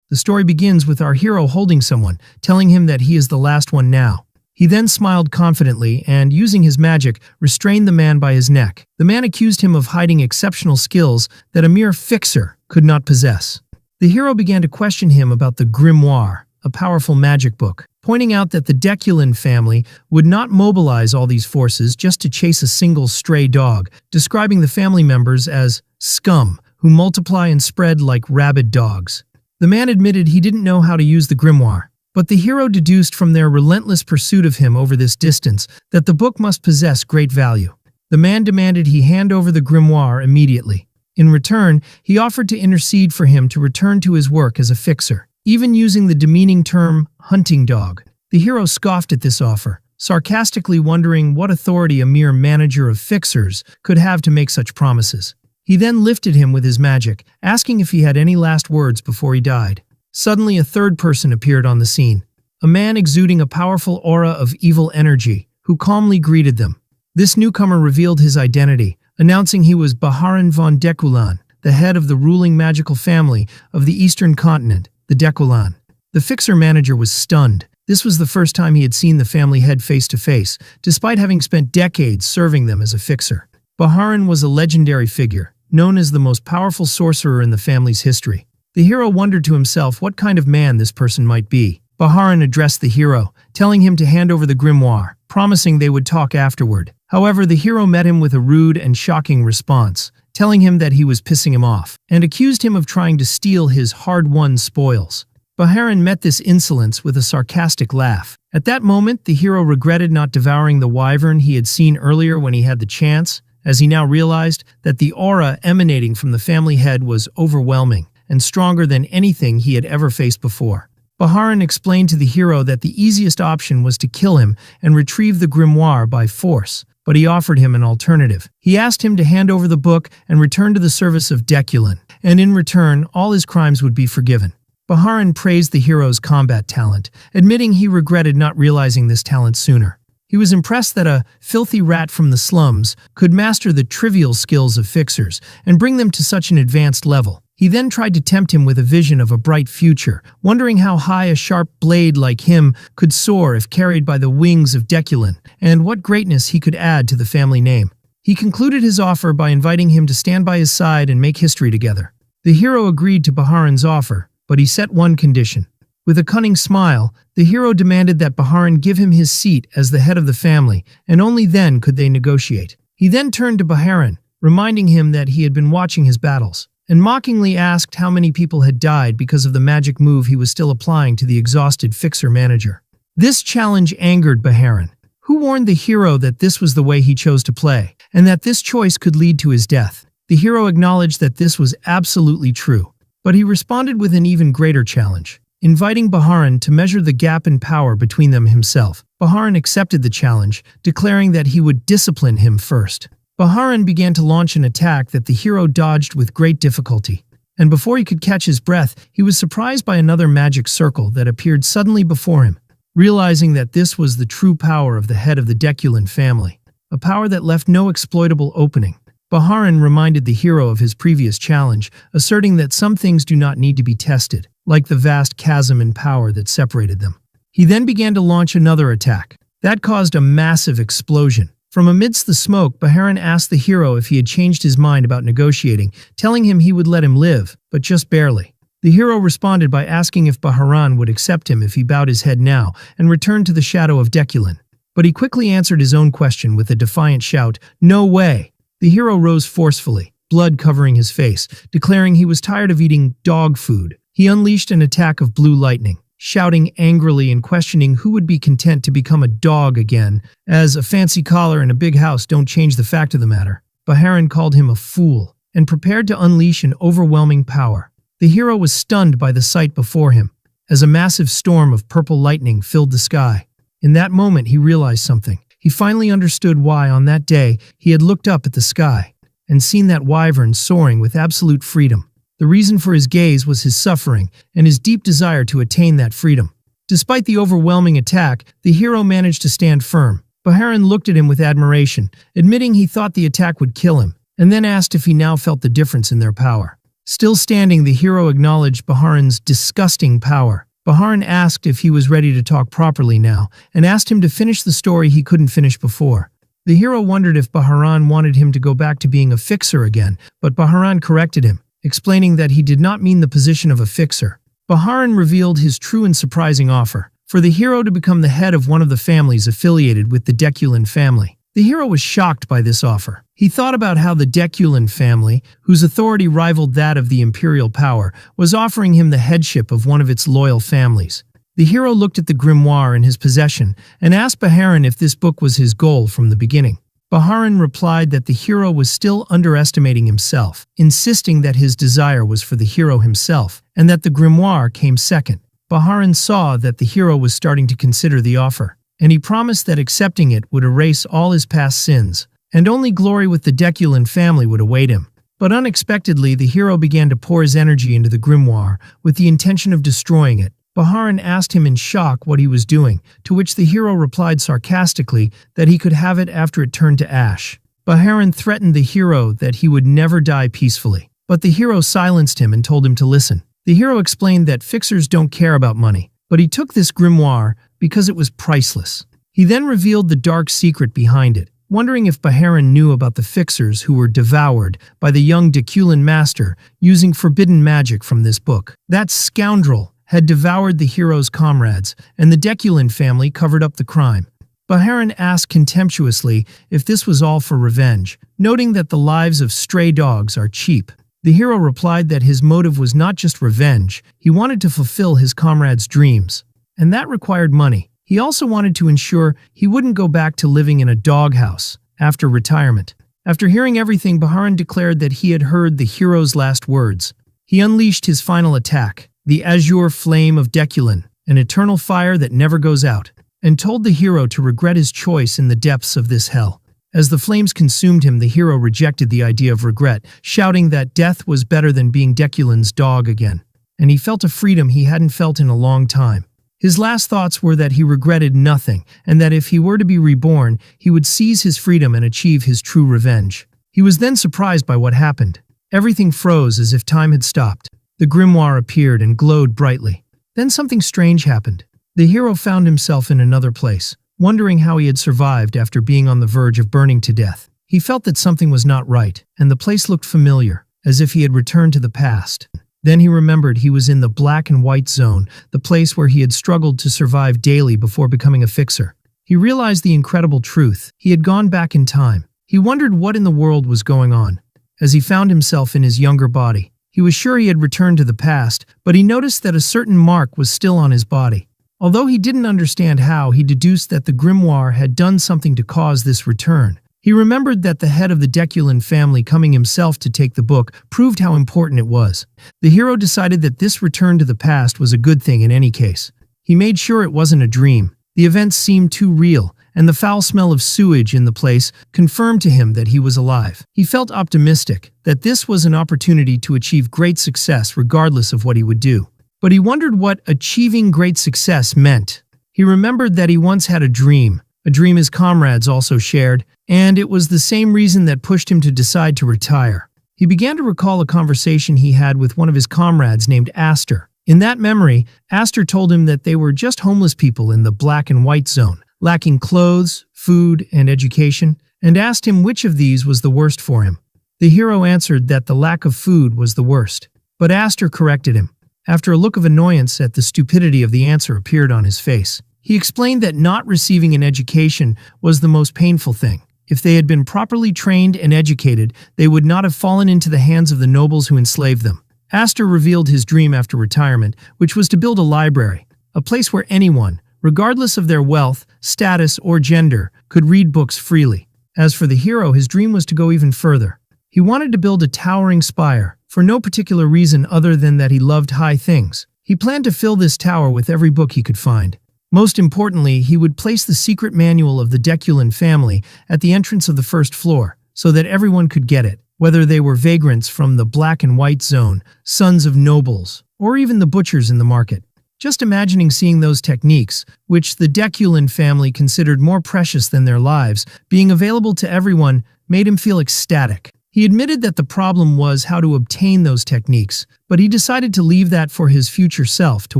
The story begins with our hero holding someone, telling him that he is the last one now. He then smiled confidently and, using his magic, restrained the man by his neck. The man accused him of hiding exceptional skills that a mere fixer could not possess. The hero began to question him about the grimoire, a powerful magic book, pointing out that the Deculin family would not mobilize all these forces just to chase a single stray dog, describing the family members as scum, who multiply and spread like rabid dogs. The man admitted he didn't know how to use the grimoire, but the hero deduced from their relentless pursuit of him over this distance that the book must possess great value. The man demanded he hand over the grimoire immediately. In return, he offered to intercede for him to return to his work as a fixer, even using the demeaning term hunting dog. The hero scoffed at this offer, sarcastically wondering what authority a mere manager of fixers could have to make such promises. He then lifted him with his magic, asking if he had any last words before he died. Suddenly, a third person appeared on the scene, a man exuding a powerful aura of evil energy, who calmly greeted them. This newcomer revealed his identity, announcing he was Baharan von Deculin, the head of the ruling magical family of the eastern continent, the Deculin. The fixer manager was stunned. This was the first time he had seen the family head face to face, despite having spent decades serving them as a fixer. Baharan was a legendary figure, known as the most powerful sorcerer in the family's history. The hero wondered to himself what kind of man this person might be. Baharan addressed the hero, telling him to hand over the grimoire, promising they would talk afterward. However, the hero met him with a rude and shocking response, telling him that he was pissing him off, and accused him of trying to steal his hard-won spoils. Baharan met this insolence with a sarcastic laugh. At that moment, the hero regretted not devouring the wyvern he had seen earlier when he had the chance, as he now realized that the aura emanating from the family head was overwhelming and stronger than anything he had ever faced before. Baharan explained to the hero that the easiest option was to kill him and retrieve the grimoire by force, but he offered him an alternative. He asked him to hand over the book and return to the service of Deculin, and in return, all his crimes would be forgiven. Baharan praised the hero's combat talent, admitting he regretted not realizing this talent sooner. He was impressed that a filthy rat from the slums could master the trivial skills of fixers and bring them to such an advanced level. He then tried to tempt him with a vision of a bright future, wondering how high a sharp blade like him could soar if carried by the wings of Deculin, and what greatness he could add to the family name. He concluded his offer by inviting him to stand by his side and make history together. The hero agreed to Baharan's offer, but he set one condition. With a cunning smile, the hero demanded that Baharan give him his seat as the head of the family, and only then could they negotiate. He then turned to Baharan, reminding him that he had been watching his battles, and mockingly asked how many people had died because of the magic move he was still applying to the exhausted fixer manager. This challenge angered Baharan, who warned the hero that this was the way he chose to play, and that this choice could lead to his death. The hero acknowledged that this was absolutely true, but he responded with an even greater challenge, inviting Baharan to measure the gap in power between them himself. Baharan accepted the challenge, declaring that he would discipline him first. Baharan began to launch an attack that the hero dodged with great difficulty, and before he could catch his breath, he was surprised by another magic circle that appeared suddenly before him. Realizing that this was the true power of the head of the Deculin family, a power that left no exploitable opening, Baharan reminded the hero of his previous challenge, asserting that some things do not need to be tested, like the vast chasm in power that separated them. He then began to launch another attack. That caused a massive explosion. From amidst the smoke, Baharan asked the hero if he had changed his mind about negotiating, telling him he would let him live, but just barely. The hero responded by asking if Baharan would accept him if he bowed his head now and returned to the shadow of Deculin. But he quickly answered his own question with a defiant shout, "No way!" The hero rose forcefully, blood covering his face, declaring he was tired of eating dog food. He unleashed an attack of blue lightning, shouting angrily and questioning who would be content to become a dog again, as a fancy collar and a big house don't change the fact of the matter. Baharan called him a fool, and prepared to unleash an overwhelming power. The hero was stunned by the sight before him, as a massive storm of purple lightning filled the sky. In that moment, he realized something. He finally understood why, on that day, he had looked up at the sky and seen that wyvern soaring with absolute freedom. The reason for his gaze was his suffering and his deep desire to attain that freedom. Despite the overwhelming attack, the hero managed to stand firm. Baharan looked at him with admiration, admitting he thought the attack would kill him, and then asked if he now felt the difference in their power. Still standing, the hero acknowledged Baharan's disgusting power. Baharan asked if he was ready to talk properly now, and asked him to finish the story he couldn't finish before. The hero wondered if Baharan wanted him to go back to being a fixer again, but Baharan corrected him, explaining that he did not mean the position of a fixer. Baharan revealed his true and surprising offer, for the hero to become the head of one of the families affiliated with the Deculan family. The hero was shocked by this offer. He thought about how the Deculan family, whose authority rivaled that of the imperial power, was offering him the headship of one of its loyal families. The hero looked at the grimoire in his possession and asked Baharan if this book was his goal from the beginning. Baharan replied that the hero was still underestimating himself, insisting that his desire was for the hero himself, and that the grimoire came second. Baharan saw that the hero was starting to consider the offer, and he promised that accepting it would erase all his past sins, and only glory with the Deculan family would await him. But unexpectedly, the hero began to pour his energy into the grimoire with the intention of destroying it. Baharan asked him in shock what he was doing, to which the hero replied sarcastically that he could have it after it turned to ash. Baharan threatened the hero that he would never die peacefully, but the hero silenced him and told him to listen. The hero explained that fixers don't care about money, but he took this grimoire because it was priceless. He then revealed the dark secret behind it, wondering if Baharan knew about the fixers who were devoured by the young Deculan master using forbidden magic from this book. That scoundrel had devoured the hero's comrades, and the Deculan family covered up the crime. Baharan asked contemptuously if this was all for revenge, noting that the lives of stray dogs are cheap. The hero replied that his motive was not just revenge, he wanted to fulfill his comrades' dreams, and that required money. He also wanted to ensure he wouldn't go back to living in a doghouse after retirement. After hearing everything, Baharan declared that he had heard the hero's last words. He unleashed his final attack, the azure flame of Deculan, an eternal fire that never goes out, and told the hero to regret his choice in the depths of this hell. As the flames consumed him, the hero rejected the idea of regret, shouting that death was better than being Deculan's dog again, and he felt a freedom he hadn't felt in a long time. His last thoughts were that he regretted nothing, and that if he were to be reborn, he would seize his freedom and achieve his true revenge. He was then surprised by what happened. Everything froze as if time had stopped. The grimoire appeared and glowed brightly. Then something strange happened. The hero found himself in another place, wondering how he had survived after being on the verge of burning to death. He felt that something was not right, and the place looked familiar, as if he had returned to the past. Then he remembered he was in the black and white zone, the place where he had struggled to survive daily before becoming a fixer. He realized the incredible truth. He had gone back in time. He wondered what in the world was going on. As he found himself in his younger body, he was sure he had returned to the past, but he noticed that a certain mark was still on his body. Although he didn't understand how, he deduced that the grimoire had done something to cause this return. He remembered that the head of the Deculan family coming himself to take the book proved how important it was. The hero decided that this return to the past was a good thing in any case. He made sure it wasn't a dream. The events seemed too real, and the foul smell of sewage in the place confirmed to him that he was alive. He felt optimistic that this was an opportunity to achieve great success regardless of what he would do. But he wondered what achieving great success meant. He remembered that he once had a dream his comrades also shared, and it was the same reason that pushed him to decide to retire. He began to recall a conversation he had with one of his comrades named Aster. In that memory, Aster told him that they were just homeless people in the black and white zone, lacking clothes, food, and education, and asked him which of these was the worst for him. The hero answered that the lack of food was the worst, but Aster corrected him. After a look of annoyance at the stupidity of the answer appeared on his face, he explained that not receiving an education was the most painful thing. If they had been properly trained and educated, they would not have fallen into the hands of the nobles who enslaved them. Aster revealed his dream after retirement, which was to build a library, a place where anyone, regardless of their wealth, status, or gender, could read books freely. As for the hero, his dream was to go even further. He wanted to build a towering spire, for no particular reason other than that he loved high things. He planned to fill this tower with every book he could find. Most importantly, he would place the secret manual of the Deculan family at the entrance of the first floor, so that everyone could get it, whether they were vagrants from the black and white zone, sons of nobles, or even the butchers in the market. Just imagining seeing those techniques, which the Deculan family considered more precious than their lives, being available to everyone made him feel ecstatic. He admitted that the problem was how to obtain those techniques, but he decided to leave that for his future self to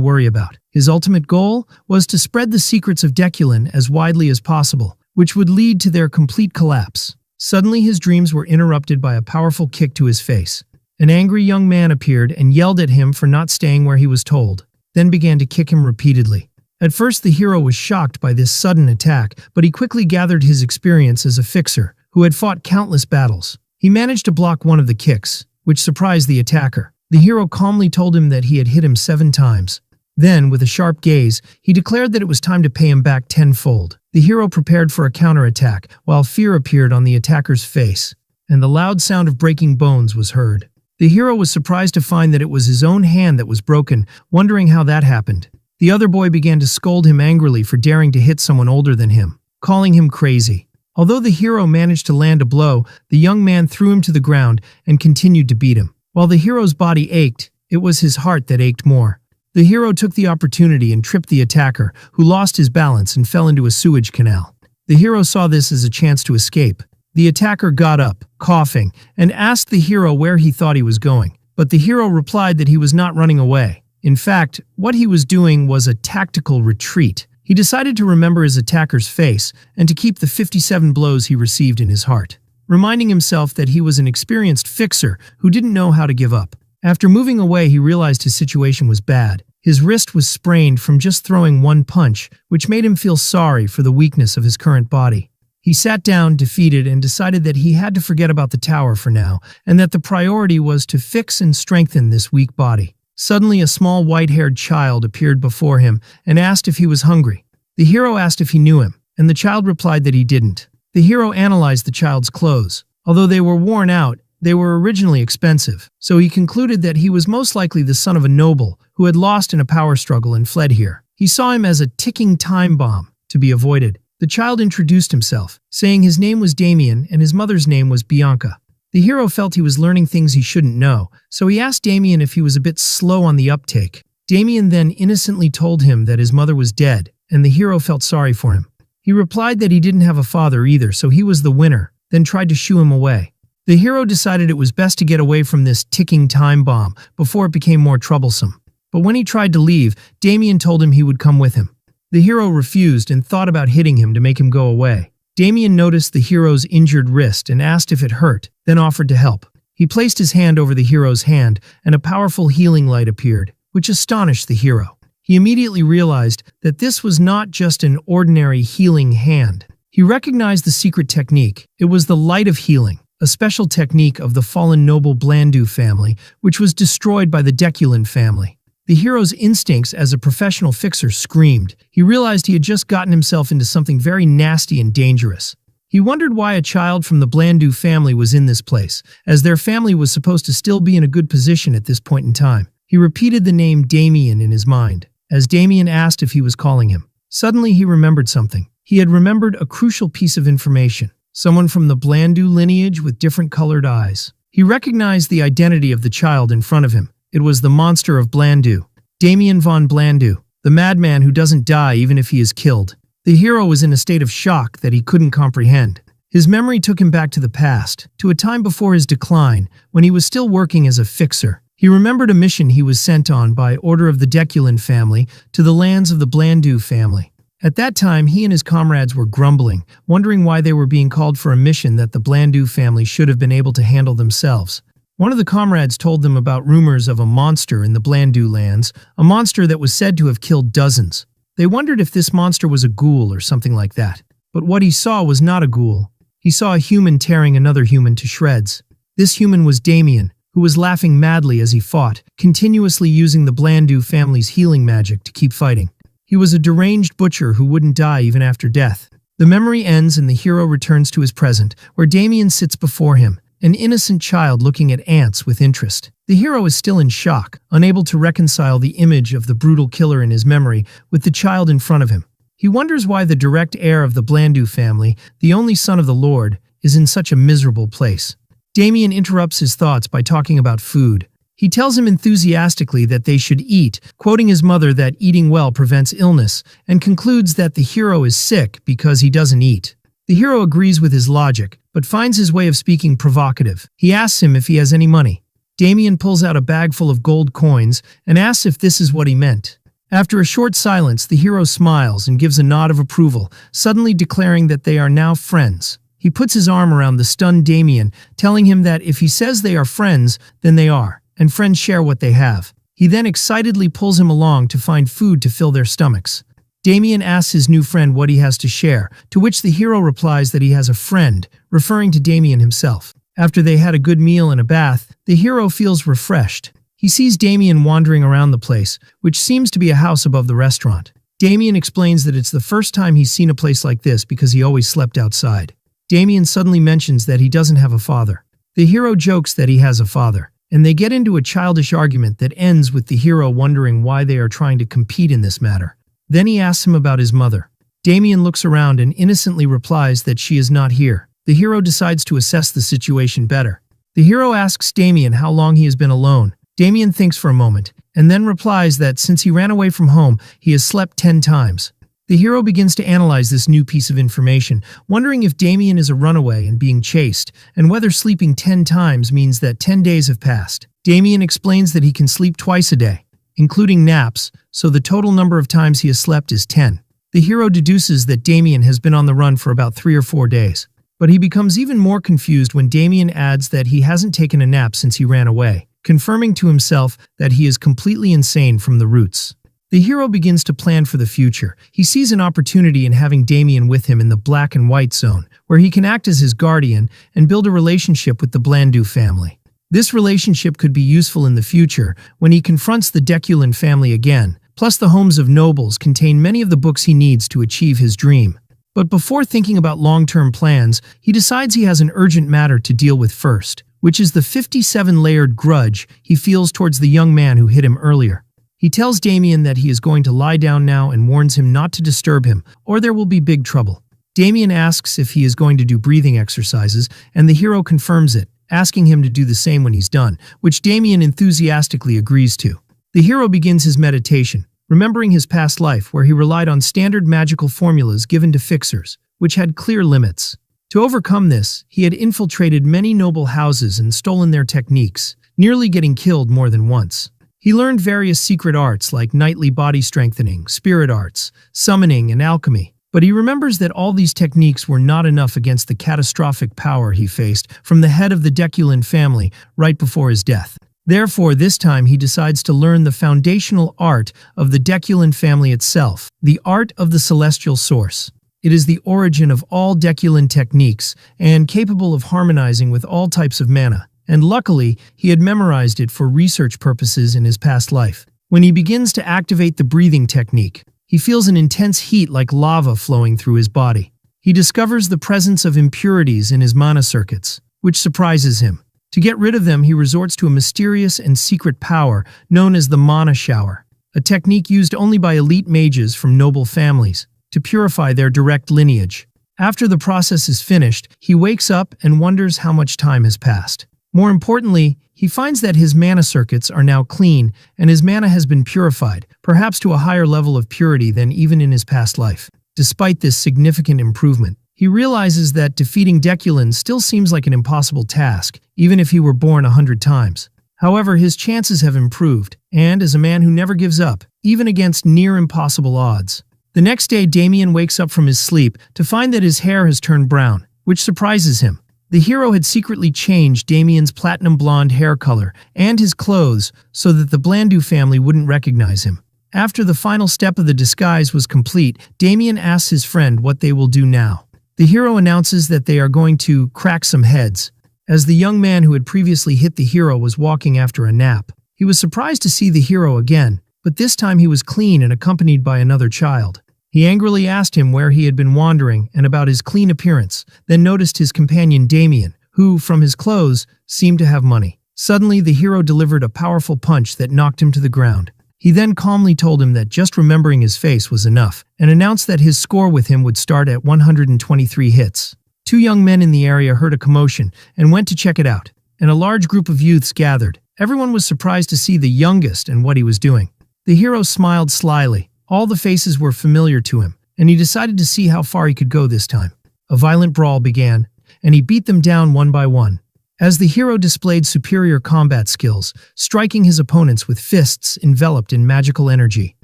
worry about. His ultimate goal was to spread the secrets of Deculin as widely as possible, which would lead to their complete collapse. Suddenly his dreams were interrupted by a powerful kick to his face. An angry young man appeared and yelled at him for not staying where he was told, then began to kick him repeatedly. At first the hero was shocked by this sudden attack, but he quickly gathered his experience as a fixer who had fought countless battles. He managed to block one of the kicks, which surprised the attacker. The hero calmly told him that he had hit him 7 times. Then, with a sharp gaze, he declared that it was time to pay him back tenfold. The hero prepared for a counterattack, while fear appeared on the attacker's face, and the loud sound of breaking bones was heard. The hero was surprised to find that it was his own hand that was broken, wondering how that happened. The other boy began to scold him angrily for daring to hit someone older than him, calling him crazy. Although the hero managed to land a blow, the young man threw him to the ground and continued to beat him. While the hero's body ached, it was his heart that ached more. The hero took the opportunity and tripped the attacker, who lost his balance and fell into a sewage canal. The hero saw this as a chance to escape. The attacker got up, coughing, and asked the hero where he thought he was going. But the hero replied that he was not running away. In fact, what he was doing was a tactical retreat. He decided to remember his attacker's face and to keep the 57 blows he received in his heart, reminding himself that he was an experienced fixer who didn't know how to give up. After moving away, he realized his situation was bad. His wrist was sprained from just throwing one punch, which made him feel sorry for the weakness of his current body. He sat down, defeated, and decided that he had to forget about the tower for now, and that the priority was to fix and strengthen this weak body. Suddenly, a small white-haired child appeared before him and asked if he was hungry. The hero asked if he knew him, and the child replied that he didn't. The hero analyzed the child's clothes. Although they were worn out, they were originally expensive, so he concluded that he was most likely the son of a noble who had lost in a power struggle and fled here. He saw him as a ticking time bomb to be avoided. The child introduced himself, saying his name was Damien and his mother's name was Bianca. The hero felt he was learning things he shouldn't know, so he asked Damien if he was a bit slow on the uptake. Damien then innocently told him that his mother was dead, and the hero felt sorry for him. He replied that he didn't have a father either, so he was the winner, then tried to shoo him away. The hero decided it was best to get away from this ticking time bomb before it became more troublesome. But when he tried to leave, Damien told him he would come with him. The hero refused and thought about hitting him to make him go away. Damien noticed the hero's injured wrist and asked if it hurt, then offered to help. He placed his hand over the hero's hand, and a powerful healing light appeared, which astonished the hero. He immediately realized that this was not just an ordinary healing hand. He recognized the secret technique. It was the light of healing, a special technique of the fallen noble Blandu family, which was destroyed by the Deculin family. The hero's instincts as a professional fixer screamed. He realized he had just gotten himself into something very nasty and dangerous. He wondered why a child from the Blandu family was in this place, as their family was supposed to still be in a good position at this point in time. He repeated the name Damien in his mind, as Damien asked if he was calling him. Suddenly he remembered something. He had remembered a crucial piece of information. Someone from the Blandu lineage with different colored eyes. He recognized the identity of the child in front of him. It was the monster of Blandu, Damien von Blandu, the madman who doesn't die even if he is killed. The hero was in a state of shock that he couldn't comprehend. His memory took him back to the past, to a time before his decline, when he was still working as a fixer. He remembered a mission he was sent on by order of the Deculin family to the lands of the Blandu family. At that time, he and his comrades were grumbling, wondering why they were being called for a mission that the Blandu family should have been able to handle themselves. One of the comrades told them about rumors of a monster in the Blandu lands, a monster that was said to have killed dozens. They wondered if this monster was a ghoul or something like that. But what he saw was not a ghoul. He saw a human tearing another human to shreds. This human was Damien, who was laughing madly as he fought, continuously using the Blandu family's healing magic to keep fighting. He was a deranged butcher who wouldn't die even after death. The memory ends and the hero returns to his present, where Damien sits before him, an innocent child looking at ants with interest. The hero is still in shock, unable to reconcile the image of the brutal killer in his memory with the child in front of him. He wonders why the direct heir of the Blandu family, the only son of the Lord, is in such a miserable place. Damien interrupts his thoughts by talking about food. He tells him enthusiastically that they should eat, quoting his mother that eating well prevents illness, and concludes that the hero is sick because he doesn't eat. The hero agrees with his logic, but finds his way of speaking provocative. He asks him if he has any money. Damien pulls out a bag full of gold coins and asks if this is what he meant. After a short silence, the hero smiles and gives a nod of approval, suddenly declaring that they are now friends. He puts his arm around the stunned Damien, telling him that if he says they are friends, then they are, and friends share what they have. He then excitedly pulls him along to find food to fill their stomachs. Damien asks his new friend what he has to share, to which the hero replies that he has a friend, referring to Damien himself. After they had a good meal and a bath, the hero feels refreshed. He sees Damien wandering around the place, which seems to be a house above the restaurant. Damien explains that it's the first time he's seen a place like this because he always slept outside. Damien suddenly mentions that he doesn't have a father. The hero jokes that he has a father, and they get into a childish argument that ends with the hero wondering why they are trying to compete in this matter. Then he asks him about his mother. Damien looks around and innocently replies that she is not here. The hero decides to assess the situation better. The hero asks Damien how long he has been alone. Damien thinks for a moment, and then replies that since he ran away from home, he has slept 10 times. The hero begins to analyze this new piece of information, wondering if Damien is a runaway and being chased, and whether sleeping 10 times means that 10 days have passed. Damien explains that he can sleep twice a day, including naps, so the total number of times he has slept is 10. The hero deduces that Damien has been on the run for about 3 or 4 days. But he becomes even more confused when Damien adds that he hasn't taken a nap since he ran away, confirming to himself that he is completely insane from the roots. The hero begins to plan for the future. He sees an opportunity in having Damien with him in the black and white zone, where he can act as his guardian and build a relationship with the Blandu family. This relationship could be useful in the future when he confronts the Deculin family again, plus the homes of nobles contain many of the books he needs to achieve his dream. But before thinking about long-term plans, he decides he has an urgent matter to deal with first, which is the 57-layered grudge he feels towards the young man who hit him earlier. He tells Damien that he is going to lie down now and warns him not to disturb him, or there will be big trouble. Damien asks if he is going to do breathing exercises, and the hero confirms it, asking him to do the same when he's done, which Damien enthusiastically agrees to. The hero begins his meditation, remembering his past life where he relied on standard magical formulas given to fixers, which had clear limits. To overcome this, he had infiltrated many noble houses and stolen their techniques, nearly getting killed more than once. He learned various secret arts like knightly body strengthening, spirit arts, summoning, and alchemy. But he remembers that all these techniques were not enough against the catastrophic power he faced from the head of the Deculin family right before his death. Therefore, this time he decides to learn the foundational art of the Deculin family itself, the art of the celestial source. It is the origin of all Deculin techniques and capable of harmonizing with all types of mana. And luckily, he had memorized it for research purposes in his past life. When he begins to activate the breathing technique, he feels an intense heat like lava flowing through his body. He discovers the presence of impurities in his mana circuits, which surprises him. To get rid of them, he resorts to a mysterious and secret power known as the mana shower, a technique used only by elite mages from noble families to purify their direct lineage. After the process is finished, he wakes up and wonders how much time has passed. More importantly, he finds that his mana circuits are now clean and his mana has been purified, perhaps to a higher level of purity than even in his past life. Despite this significant improvement, he realizes that defeating Deculin still seems like an impossible task, even if he were born 100 times. However, his chances have improved, and as a man who never gives up, even against near-impossible odds. The next day, Damien wakes up from his sleep to find that his hair has turned brown, which surprises him. The hero had secretly changed Damien's platinum blonde hair color and his clothes so that the Blandu family wouldn't recognize him. After the final step of the disguise was complete, Damien asks his friend what they will do now. The hero announces that they are going to crack some heads. As the young man who had previously hit the hero was walking after a nap, he was surprised to see the hero again, but this time he was clean and accompanied by another child. He angrily asked him where he had been wandering and about his clean appearance, then noticed his companion Damien, who, from his clothes, seemed to have money. Suddenly, the hero delivered a powerful punch that knocked him to the ground. He then calmly told him that just remembering his face was enough, and announced that his score with him would start at 123 hits. Two young men in the area heard a commotion and went to check it out, and a large group of youths gathered. Everyone was surprised to see the youngest and what he was doing. The hero smiled slyly. All the faces were familiar to him, and he decided to see how far he could go this time. A violent brawl began, and he beat them down one by one. As the hero displayed superior combat skills, striking his opponents with fists enveloped in magical energy,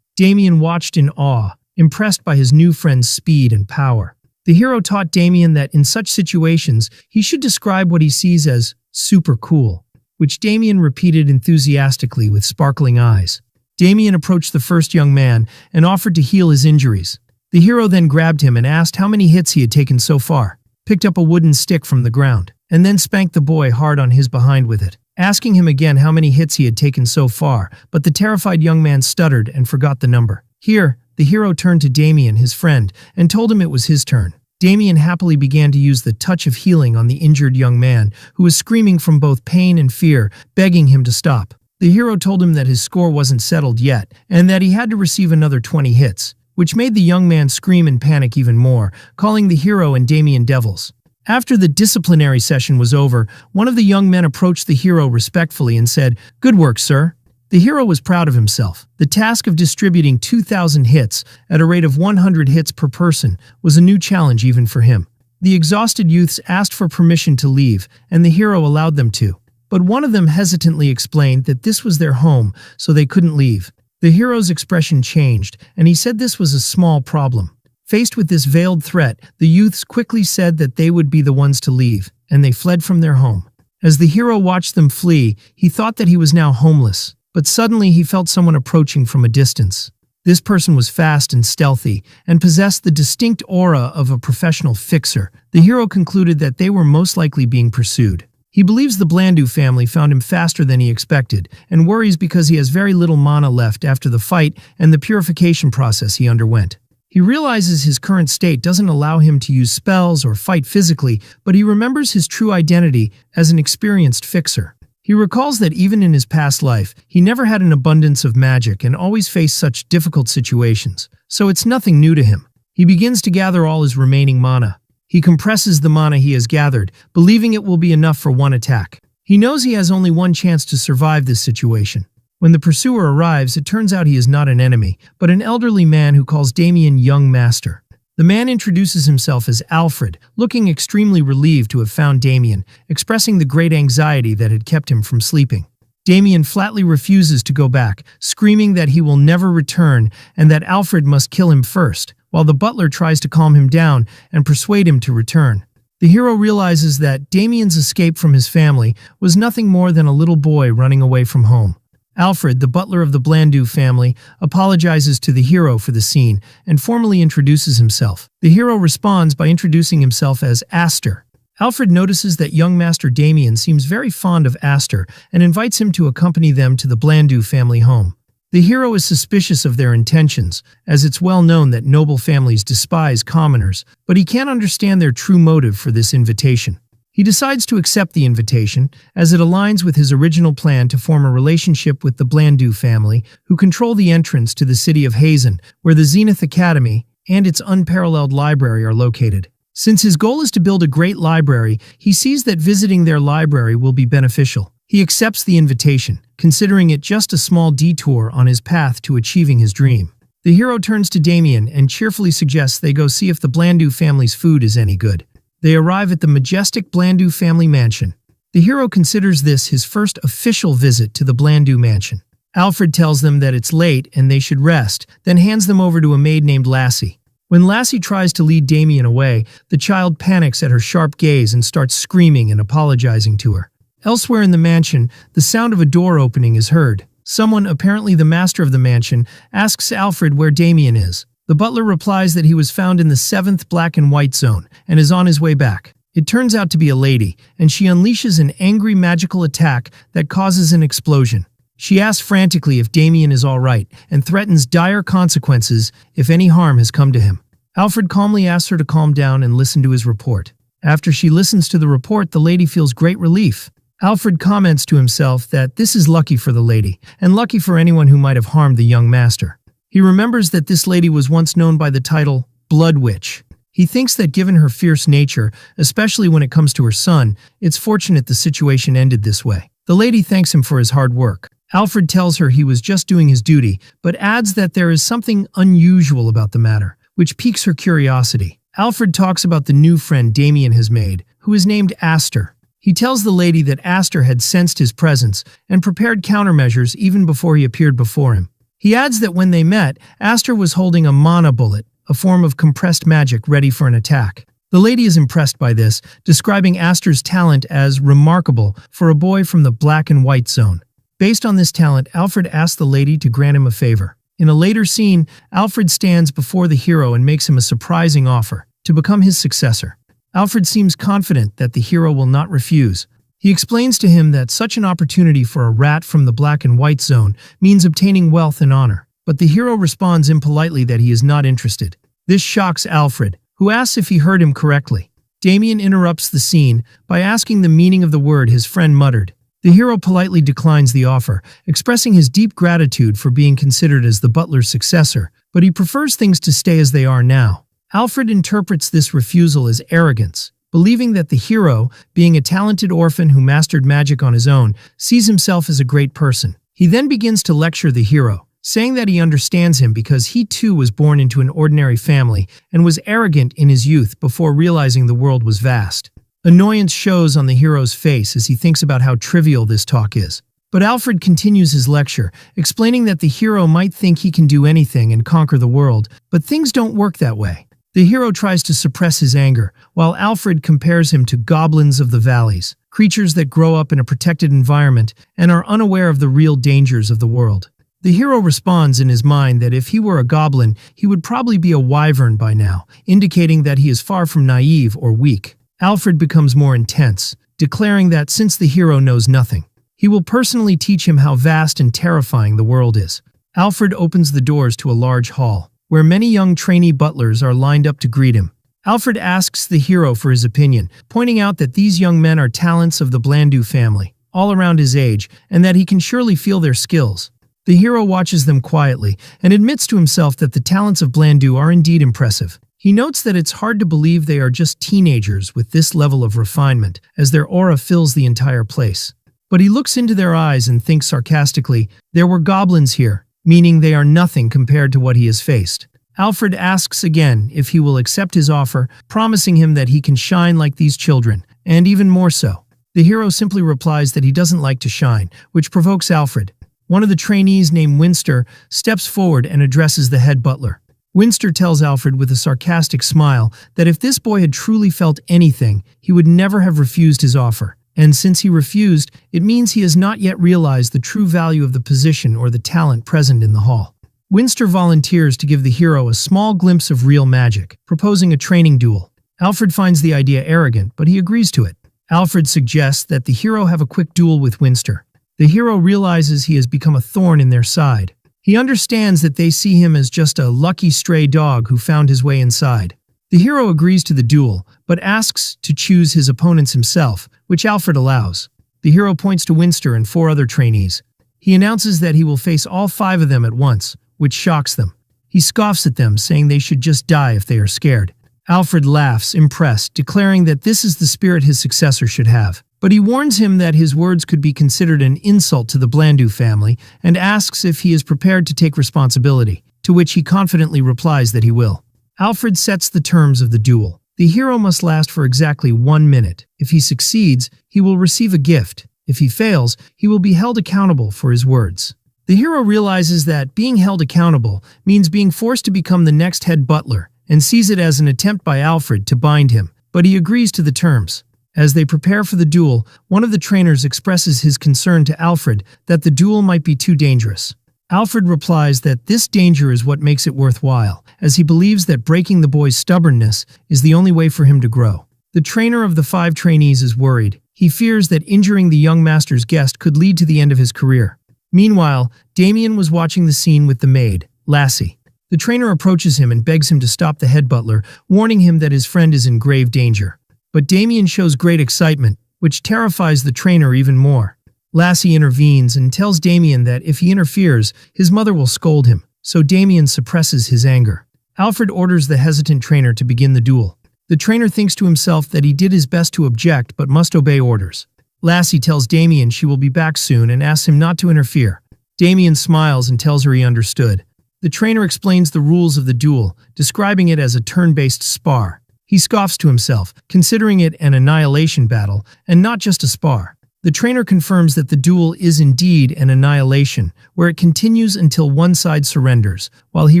Damien watched in awe, impressed by his new friend's speed and power. The hero taught Damien that in such situations, he should describe what he sees as super cool, which Damien repeated enthusiastically with sparkling eyes. Damien approached the first young man and offered to heal his injuries. The hero then grabbed him and asked how many hits he had taken so far, picked up a wooden stick from the ground, and then spanked the boy hard on his behind with it, asking him again how many hits he had taken so far, but the terrified young man stuttered and forgot the number. Here, the hero turned to Damien, his friend, and told him it was his turn. Damien happily began to use the touch of healing on the injured young man, who was screaming from both pain and fear, begging him to stop. The hero told him that his score wasn't settled yet, and that he had to receive another 20 hits, which made the young man scream and panic even more, calling the hero and Damien devils. After the disciplinary session was over, one of the young men approached the hero respectfully and said, "Good work, sir." The hero was proud of himself. The task of distributing 2,000 hits at a rate of 100 hits per person was a new challenge even for him. The exhausted youths asked for permission to leave, and the hero allowed them to. But one of them hesitantly explained that this was their home, so they couldn't leave. The hero's expression changed, and he said this was a small problem. Faced with this veiled threat, the youths quickly said that they would be the ones to leave, and they fled from their home. As the hero watched them flee, he thought that he was now homeless, but suddenly he felt someone approaching from a distance. This person was fast and stealthy, and possessed the distinct aura of a professional fixer. The hero concluded that they were most likely being pursued. He believes the Blandu family found him faster than he expected, and worries because he has very little mana left after the fight and the purification process he underwent. He realizes his current state doesn't allow him to use spells or fight physically, but he remembers his true identity as an experienced fixer. He recalls that even in his past life, he never had an abundance of magic and always faced such difficult situations, so it's nothing new to him. He begins to gather all his remaining mana. He compresses the mana he has gathered, believing it will be enough for one attack. He knows he has only one chance to survive this situation. When the pursuer arrives, it turns out he is not an enemy, but an elderly man who calls Damien young master. The man introduces himself as Alfred, looking extremely relieved to have found Damien, expressing the great anxiety that had kept him from sleeping. Damien flatly refuses to go back, screaming that he will never return and that Alfred must kill him first, while the butler tries to calm him down and persuade him to return. The hero realizes that Damien's escape from his family was nothing more than a little boy running away from home. Alfred, the butler of the Blandu family, apologizes to the hero for the scene and formally introduces himself. The hero responds by introducing himself as Aster. Alfred notices that young Master Damien seems very fond of Aster and invites him to accompany them to the Blandu family home. The hero is suspicious of their intentions, as it's well known that noble families despise commoners, but he can't understand their true motive for this invitation. He decides to accept the invitation, as it aligns with his original plan to form a relationship with the Blandu family, who control the entrance to the city of Hazen, where the Zenith Academy and its unparalleled library are located. Since his goal is to build a great library, he sees that visiting their library will be beneficial. He accepts the invitation, considering it just a small detour on his path to achieving his dream. The hero turns to Damien and cheerfully suggests they go see if the Blandu family's food is any good. They arrive at the majestic Blandu family mansion. The hero considers this his first official visit to the Blandu mansion. Alfred tells them that it's late and they should rest, then hands them over to a maid named Lassie. When Lassie tries to lead Damien away, the child panics at her sharp gaze and starts screaming and apologizing to her. Elsewhere in the mansion, the sound of a door opening is heard. Someone, apparently the master of the mansion, asks Alfred where Damien is. The butler replies that he was found in the 7th black and white zone and is on his way back. It turns out to be a lady, and she unleashes an angry magical attack that causes an explosion. She asks frantically if Damien is all right and threatens dire consequences if any harm has come to him. Alfred calmly asks her to calm down and listen to his report. After she listens to the report, the lady feels great relief. Alfred comments to himself that this is lucky for the lady, and lucky for anyone who might have harmed the young master. He remembers that this lady was once known by the title Blood Witch. He thinks that given her fierce nature, especially when it comes to her son, it's fortunate the situation ended this way. The lady thanks him for his hard work. Alfred tells her he was just doing his duty, but adds that there is something unusual about the matter, which piques her curiosity. Alfred talks about the new friend Damien has made, who is named Aster. He tells the lady that Aster had sensed his presence and prepared countermeasures even before he appeared before him. He adds that when they met, Aster was holding a mana bullet, a form of compressed magic ready for an attack. The lady is impressed by this, describing Aster's talent as remarkable for a boy from the black and white zone. Based on this talent, Alfred asks the lady to grant him a favor. In a later scene, Alfred stands before the hero and makes him a surprising offer to become his successor. Alfred seems confident that the hero will not refuse. He explains to him that such an opportunity for a rat from the black and white zone means obtaining wealth and honor, but the hero responds impolitely that he is not interested. This shocks Alfred, who asks if he heard him correctly. Damien interrupts the scene by asking the meaning of the word his friend muttered. The hero politely declines the offer, expressing his deep gratitude for being considered as the butler's successor, but he prefers things to stay as they are now. Alfred interprets this refusal as arrogance, believing that the hero, being a talented orphan who mastered magic on his own, sees himself as a great person. He then begins to lecture the hero, saying that he understands him because he too was born into an ordinary family and was arrogant in his youth before realizing the world was vast. Annoyance shows on the hero's face as he thinks about how trivial this talk is. But Alfred continues his lecture, explaining that the hero might think he can do anything and conquer the world, but things don't work that way. The hero tries to suppress his anger, while Alfred compares him to goblins of the valleys, creatures that grow up in a protected environment and are unaware of the real dangers of the world. The hero responds in his mind that if he were a goblin, he would probably be a wyvern by now, indicating that he is far from naive or weak. Alfred becomes more intense, declaring that since the hero knows nothing, he will personally teach him how vast and terrifying the world is. Alfred opens the doors to a large hall, where many young trainee butlers are lined up to greet him. Alfred asks the hero for his opinion, pointing out that these young men are talents of the Blandu family, all around his age, and that he can surely feel their skills. The hero watches them quietly and admits to himself that the talents of Blandu are indeed impressive. He notes that it's hard to believe they are just teenagers with this level of refinement, as their aura fills the entire place. But he looks into their eyes and thinks sarcastically, there were goblins here, meaning they are nothing compared to what he has faced. Alfred asks again if he will accept his offer, promising him that he can shine like these children, and even more so. The hero simply replies that he doesn't like to shine, which provokes Alfred. One of the trainees named Winster steps forward and addresses the head butler. Winster tells Alfred with a sarcastic smile that if this boy had truly felt anything, he would never have refused his offer. And since he refused, it means he has not yet realized the true value of the position or the talent present in the hall. Winster volunteers to give the hero a small glimpse of real magic, proposing a training duel. Alfred finds the idea arrogant, but he agrees to it. Alfred suggests that the hero have a quick duel with Winster. The hero realizes he has become a thorn in their side. He understands that they see him as just a lucky stray dog who found his way inside. The hero agrees to the duel, but asks to choose his opponents himself, which Alfred allows. The hero points to Winster and 4 other trainees. He announces that he will face all 5 of them at once, which shocks them. He scoffs at them, saying they should just die if they are scared. Alfred laughs, impressed, declaring that this is the spirit his successor should have. But he warns him that his words could be considered an insult to the Blandu family and asks if he is prepared to take responsibility, to which he confidently replies that he will. Alfred sets the terms of the duel. The hero must last for exactly 1 minute. If he succeeds, he will receive a gift. If he fails, he will be held accountable for his words. The hero realizes that being held accountable means being forced to become the next head butler and sees it as an attempt by Alfred to bind him, but he agrees to the terms. As they prepare for the duel, one of the trainers expresses his concern to Alfred that the duel might be too dangerous. Alfred replies that this danger is what makes it worthwhile, as he believes that breaking the boy's stubbornness is the only way for him to grow. The trainer of the 5 trainees is worried. He fears that injuring the young master's guest could lead to the end of his career. Meanwhile, Damien was watching the scene with the maid, Lassie. The trainer approaches him and begs him to stop the head butler, warning him that his friend is in grave danger. But Damien shows great excitement, which terrifies the trainer even more. Lassie intervenes and tells Damien that if he interferes, his mother will scold him, so Damien suppresses his anger. Alfred orders the hesitant trainer to begin the duel. The trainer thinks to himself that he did his best to object but must obey orders. Lassie tells Damien she will be back soon and asks him not to interfere. Damien smiles and tells her he understood. The trainer explains the rules of the duel, describing it as a turn-based spar. He scoffs to himself, considering it an annihilation battle and not just a spar. The trainer confirms that the duel is indeed an annihilation, where it continues until one side surrenders, while he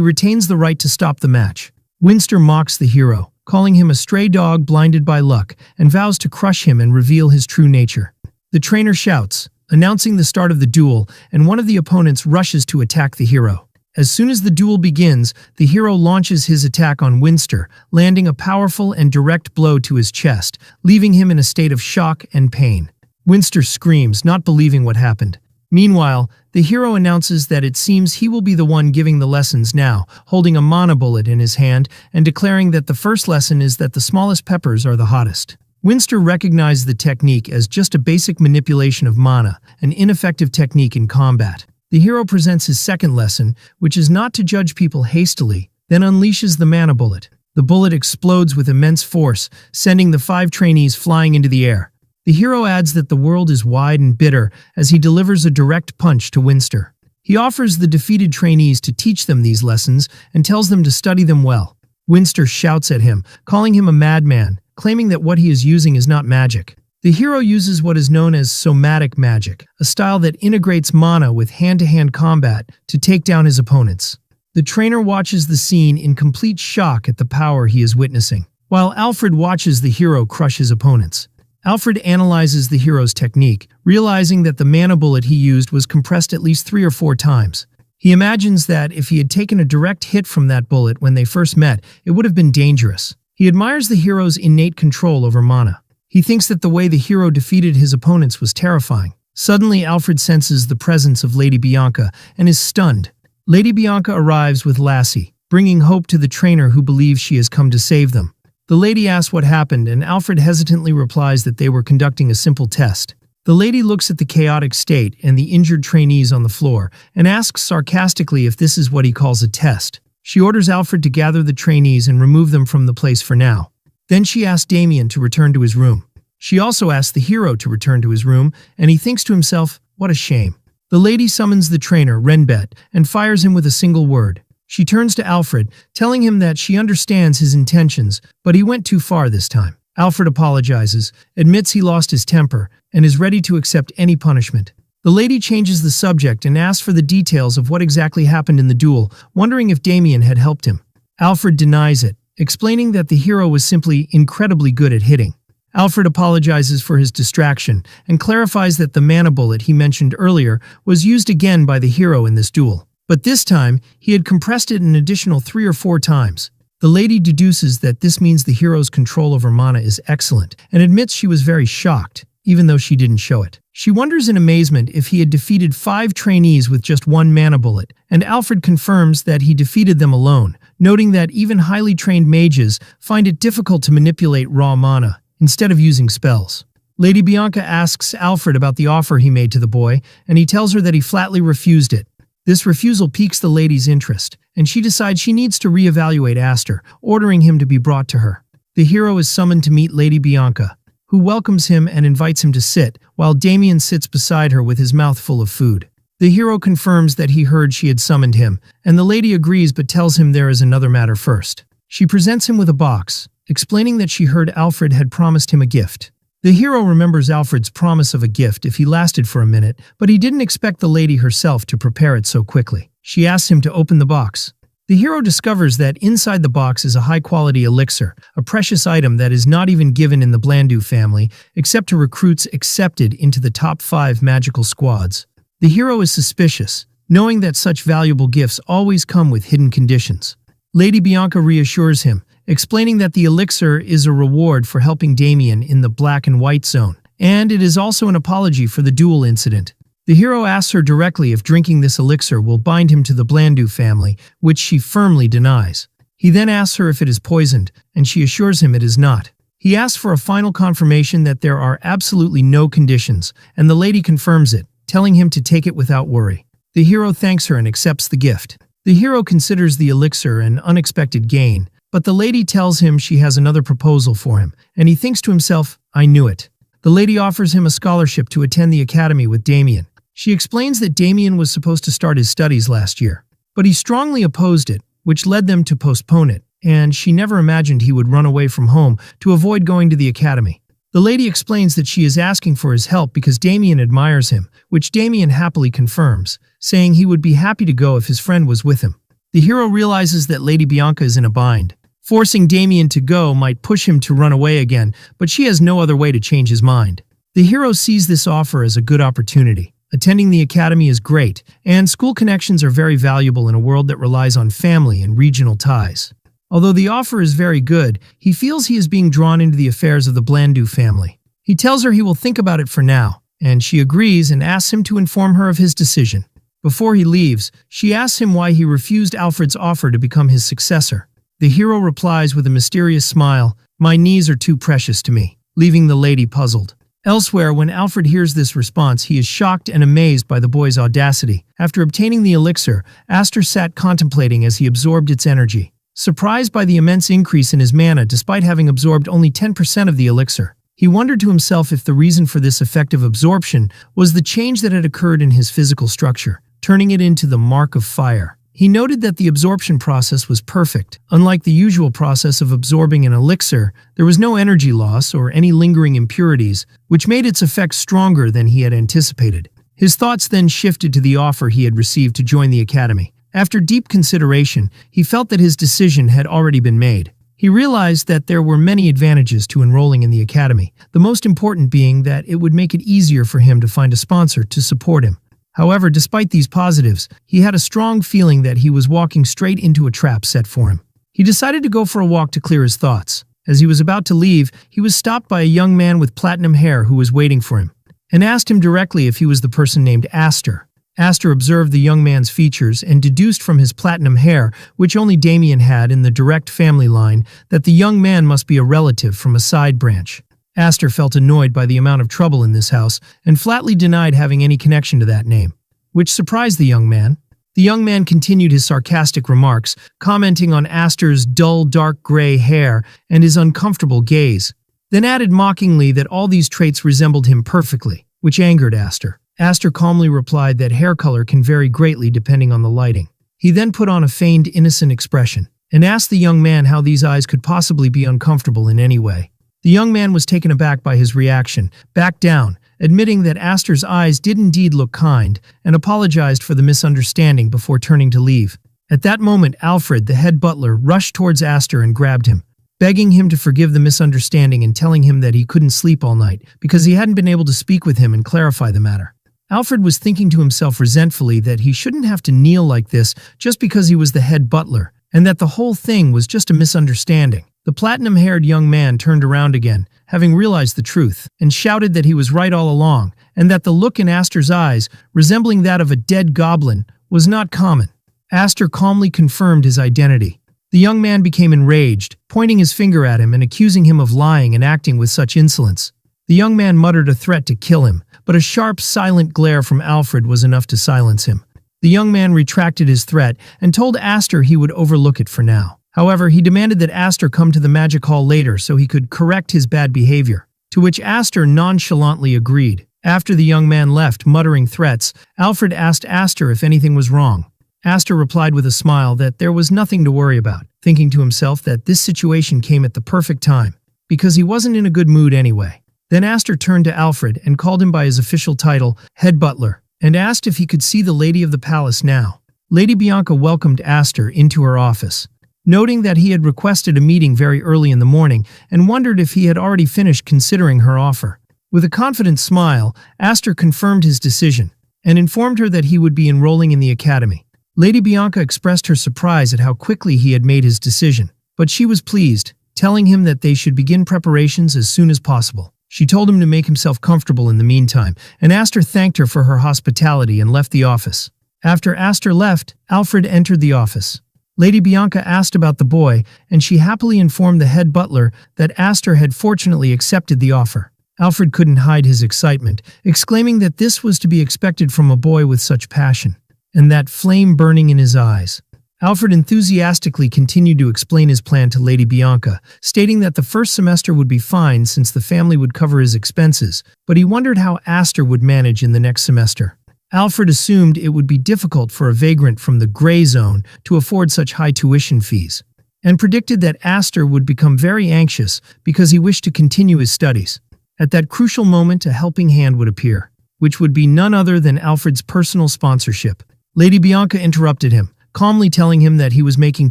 retains the right to stop the match. Winster mocks the hero, calling him a stray dog blinded by luck, and vows to crush him and reveal his true nature. The trainer shouts, announcing the start of the duel, and one of the opponents rushes to attack the hero. As soon as the duel begins, the hero launches his attack on Winster, landing a powerful and direct blow to his chest, leaving him in a state of shock and pain. Winster screams, not believing what happened. Meanwhile, the hero announces that it seems he will be the one giving the lessons now, holding a mana bullet in his hand and declaring that the first lesson is that the smallest peppers are the hottest. Winster recognized the technique as just a basic manipulation of mana, an ineffective technique in combat. The hero presents his second lesson, which is not to judge people hastily, then unleashes the mana bullet. The bullet explodes with immense force, sending the 5 trainees flying into the air. The hero adds that the world is wide and bitter as he delivers a direct punch to Winster. He offers the defeated trainees to teach them these lessons and tells them to study them well. Winster shouts at him, calling him a madman, claiming that what he is using is not magic. The hero uses what is known as somatic magic, a style that integrates mana with hand-to-hand combat to take down his opponents. The trainer watches the scene in complete shock at the power he is witnessing, while Alfred watches the hero crush his opponents. Alfred analyzes the hero's technique, realizing that the mana bullet he used was compressed at least 3 or 4 times. He imagines that if he had taken a direct hit from that bullet when they first met, it would have been dangerous. He admires the hero's innate control over mana. He thinks that the way the hero defeated his opponents was terrifying. Suddenly, Alfred senses the presence of Lady Bianca and is stunned. Lady Bianca arrives with Lassie, bringing hope to the trainer who believes she has come to save them. The lady asks what happened, and Alfred hesitantly replies that they were conducting a simple test. The lady looks at the chaotic state and the injured trainees on the floor and asks sarcastically if this is what he calls a test. She orders Alfred to gather the trainees and remove them from the place for now. Then she asks Damien to return to his room. She also asks the hero to return to his room, and he thinks to himself, what a shame. The lady summons the trainer, Renbet, and fires him with a single word. She turns to Alfred, telling him that she understands his intentions, but he went too far this time. Alfred apologizes, admits he lost his temper, and is ready to accept any punishment. The lady changes the subject and asks for the details of what exactly happened in the duel, wondering if Damien had helped him. Alfred denies it, explaining that the hero was simply incredibly good at hitting. Alfred apologizes for his distraction and clarifies that the mana bullet he mentioned earlier was used again by the hero in this duel. But this time, he had compressed it an additional 3 or 4 times. The lady deduces that this means the hero's control over mana is excellent, and admits she was very shocked, even though she didn't show it. She wonders in amazement if he had defeated 5 trainees with just 1 mana bullet, and Alfred confirms that he defeated them alone, noting that even highly trained mages find it difficult to manipulate raw mana, instead of using spells. Lady Bianca asks Alfred about the offer he made to the boy, and he tells her that he flatly refused it. This refusal piques the lady's interest, and she decides she needs to reevaluate Aster, ordering him to be brought to her. The hero is summoned to meet Lady Bianca, who welcomes him and invites him to sit, while Damien sits beside her with his mouth full of food. The hero confirms that he heard she had summoned him, and the lady agrees but tells him there is another matter first. She presents him with a box, explaining that she heard Alfred had promised him a gift. The hero remembers Alfred's promise of a gift if he lasted for a minute, but he didn't expect the lady herself to prepare it so quickly. She asks him to open the box. The hero discovers that inside the box is a high-quality elixir, a precious item that is not even given in the Blandu family, except to recruits accepted into the top 5 magical squads. The hero is suspicious, knowing that such valuable gifts always come with hidden conditions. Lady Bianca reassures him, explaining that the elixir is a reward for helping Damien in the black and white zone, and it is also an apology for the duel incident. The hero asks her directly if drinking this elixir will bind him to the Blandu family, which she firmly denies. He then asks her if it is poisoned, and she assures him it is not. He asks for a final confirmation that there are absolutely no conditions, and the lady confirms it, telling him to take it without worry. The hero thanks her and accepts the gift. The hero considers the elixir an unexpected gain, but the lady tells him she has another proposal for him, and he thinks to himself, I knew it. The lady offers him a scholarship to attend the academy with Damien. She explains that Damien was supposed to start his studies last year, but he strongly opposed it, which led them to postpone it. and she never imagined he would run away from home to avoid going to the academy. The lady explains that she is asking for his help because Damien admires him, which Damien happily confirms, saying he would be happy to go if his friend was with him. The hero realizes that Lady Bianca is in a bind. Forcing Damien to go might push him to run away again, but she has no other way to change his mind. The hero sees this offer as a good opportunity. Attending the academy is great, and school connections are very valuable in a world that relies on family and regional ties. Although the offer is very good, he feels he is being drawn into the affairs of the Blandu family. He tells her he will think about it for now, and she agrees and asks him to inform her of his decision. Before he leaves, she asks him why he refused Alfred's offer to become his successor. The hero replies with a mysterious smile, "My knees are too precious to me," leaving the lady puzzled. Elsewhere, when Alfred hears this response, he is shocked and amazed by the boy's audacity. After obtaining the elixir, Aster sat contemplating as he absorbed its energy. Surprised by the immense increase in his mana despite having absorbed only 10% of the elixir, he wondered to himself if the reason for this effective absorption was the change that had occurred in his physical structure, turning it into the mark of fire. He noted that the absorption process was perfect. Unlike the usual process of absorbing an elixir, there was no energy loss or any lingering impurities, which made its effect stronger than he had anticipated. His thoughts then shifted to the offer he had received to join the academy. After deep consideration, he felt that his decision had already been made. He realized that there were many advantages to enrolling in the academy, the most important being that it would make it easier for him to find a sponsor to support him. However, despite these positives, he had a strong feeling that he was walking straight into a trap set for him. He decided to go for a walk to clear his thoughts. As he was about to leave, he was stopped by a young man with platinum hair who was waiting for him, and asked him directly if he was the person named Aster. Aster observed the young man's features and deduced from his platinum hair, which only Damien had in the direct family line, that the young man must be a relative from a side branch. Aster felt annoyed by the amount of trouble in this house and flatly denied having any connection to that name, which surprised the young man. The young man continued his sarcastic remarks, commenting on Aster's dull dark gray hair and his uncomfortable gaze, then added mockingly that all these traits resembled him perfectly, which angered Aster. Aster calmly replied that hair color can vary greatly depending on the lighting. He then put on a feigned innocent expression and asked the young man how these eyes could possibly be uncomfortable in any way. The young man was taken aback by his reaction, backed down, admitting that Aster's eyes did indeed look kind, and apologized for the misunderstanding before turning to leave. At that moment, Alfred, the head butler, rushed towards Aster and grabbed him, begging him to forgive the misunderstanding and telling him that he couldn't sleep all night because he hadn't been able to speak with him and clarify the matter. Alfred was thinking to himself resentfully that he shouldn't have to kneel like this just because he was the head butler, and that the whole thing was just a misunderstanding. The platinum-haired young man turned around again, having realized the truth, and shouted that he was right all along, and that the look in Aster's eyes, resembling that of a dead goblin, was not common. Aster calmly confirmed his identity. The young man became enraged, pointing his finger at him and accusing him of lying and acting with such insolence. The young man muttered a threat to kill him, but a sharp, silent glare from Alfred was enough to silence him. The young man retracted his threat and told Aster he would overlook it for now. However, he demanded that Aster come to the magic hall later so he could correct his bad behavior, to which Aster nonchalantly agreed. After the young man left, muttering threats, Alfred asked Aster if anything was wrong. Aster replied with a smile that there was nothing to worry about, thinking to himself that this situation came at the perfect time, because he wasn't in a good mood anyway. Then Aster turned to Alfred and called him by his official title, head butler, and asked if he could see the lady of the palace now. Lady Bianca welcomed Aster into her office, noting that he had requested a meeting very early in the morning and wondered if he had already finished considering her offer. With a confident smile, Aster confirmed his decision and informed her that he would be enrolling in the academy. Lady Bianca expressed her surprise at how quickly he had made his decision, but she was pleased, telling him that they should begin preparations as soon as possible. She told him to make himself comfortable in the meantime, and Aster thanked her for her hospitality and left the office. After Aster left, Alfred entered the office. Lady Bianca asked about the boy, and she happily informed the head butler that Aster had fortunately accepted the offer. Alfred couldn't hide his excitement, exclaiming that this was to be expected from a boy with such passion, and that flame burning in his eyes. Alfred enthusiastically continued to explain his plan to Lady Bianca, stating that the first semester would be fine since the family would cover his expenses, but he wondered how Aster would manage in the next semester. Alfred assumed it would be difficult for a vagrant from the gray zone to afford such high tuition fees. and predicted that Aster would become very anxious because he wished to continue his studies. At that crucial moment, a helping hand would appear, which would be none other than Alfred's personal sponsorship. Lady Bianca interrupted him, calmly telling him that he was making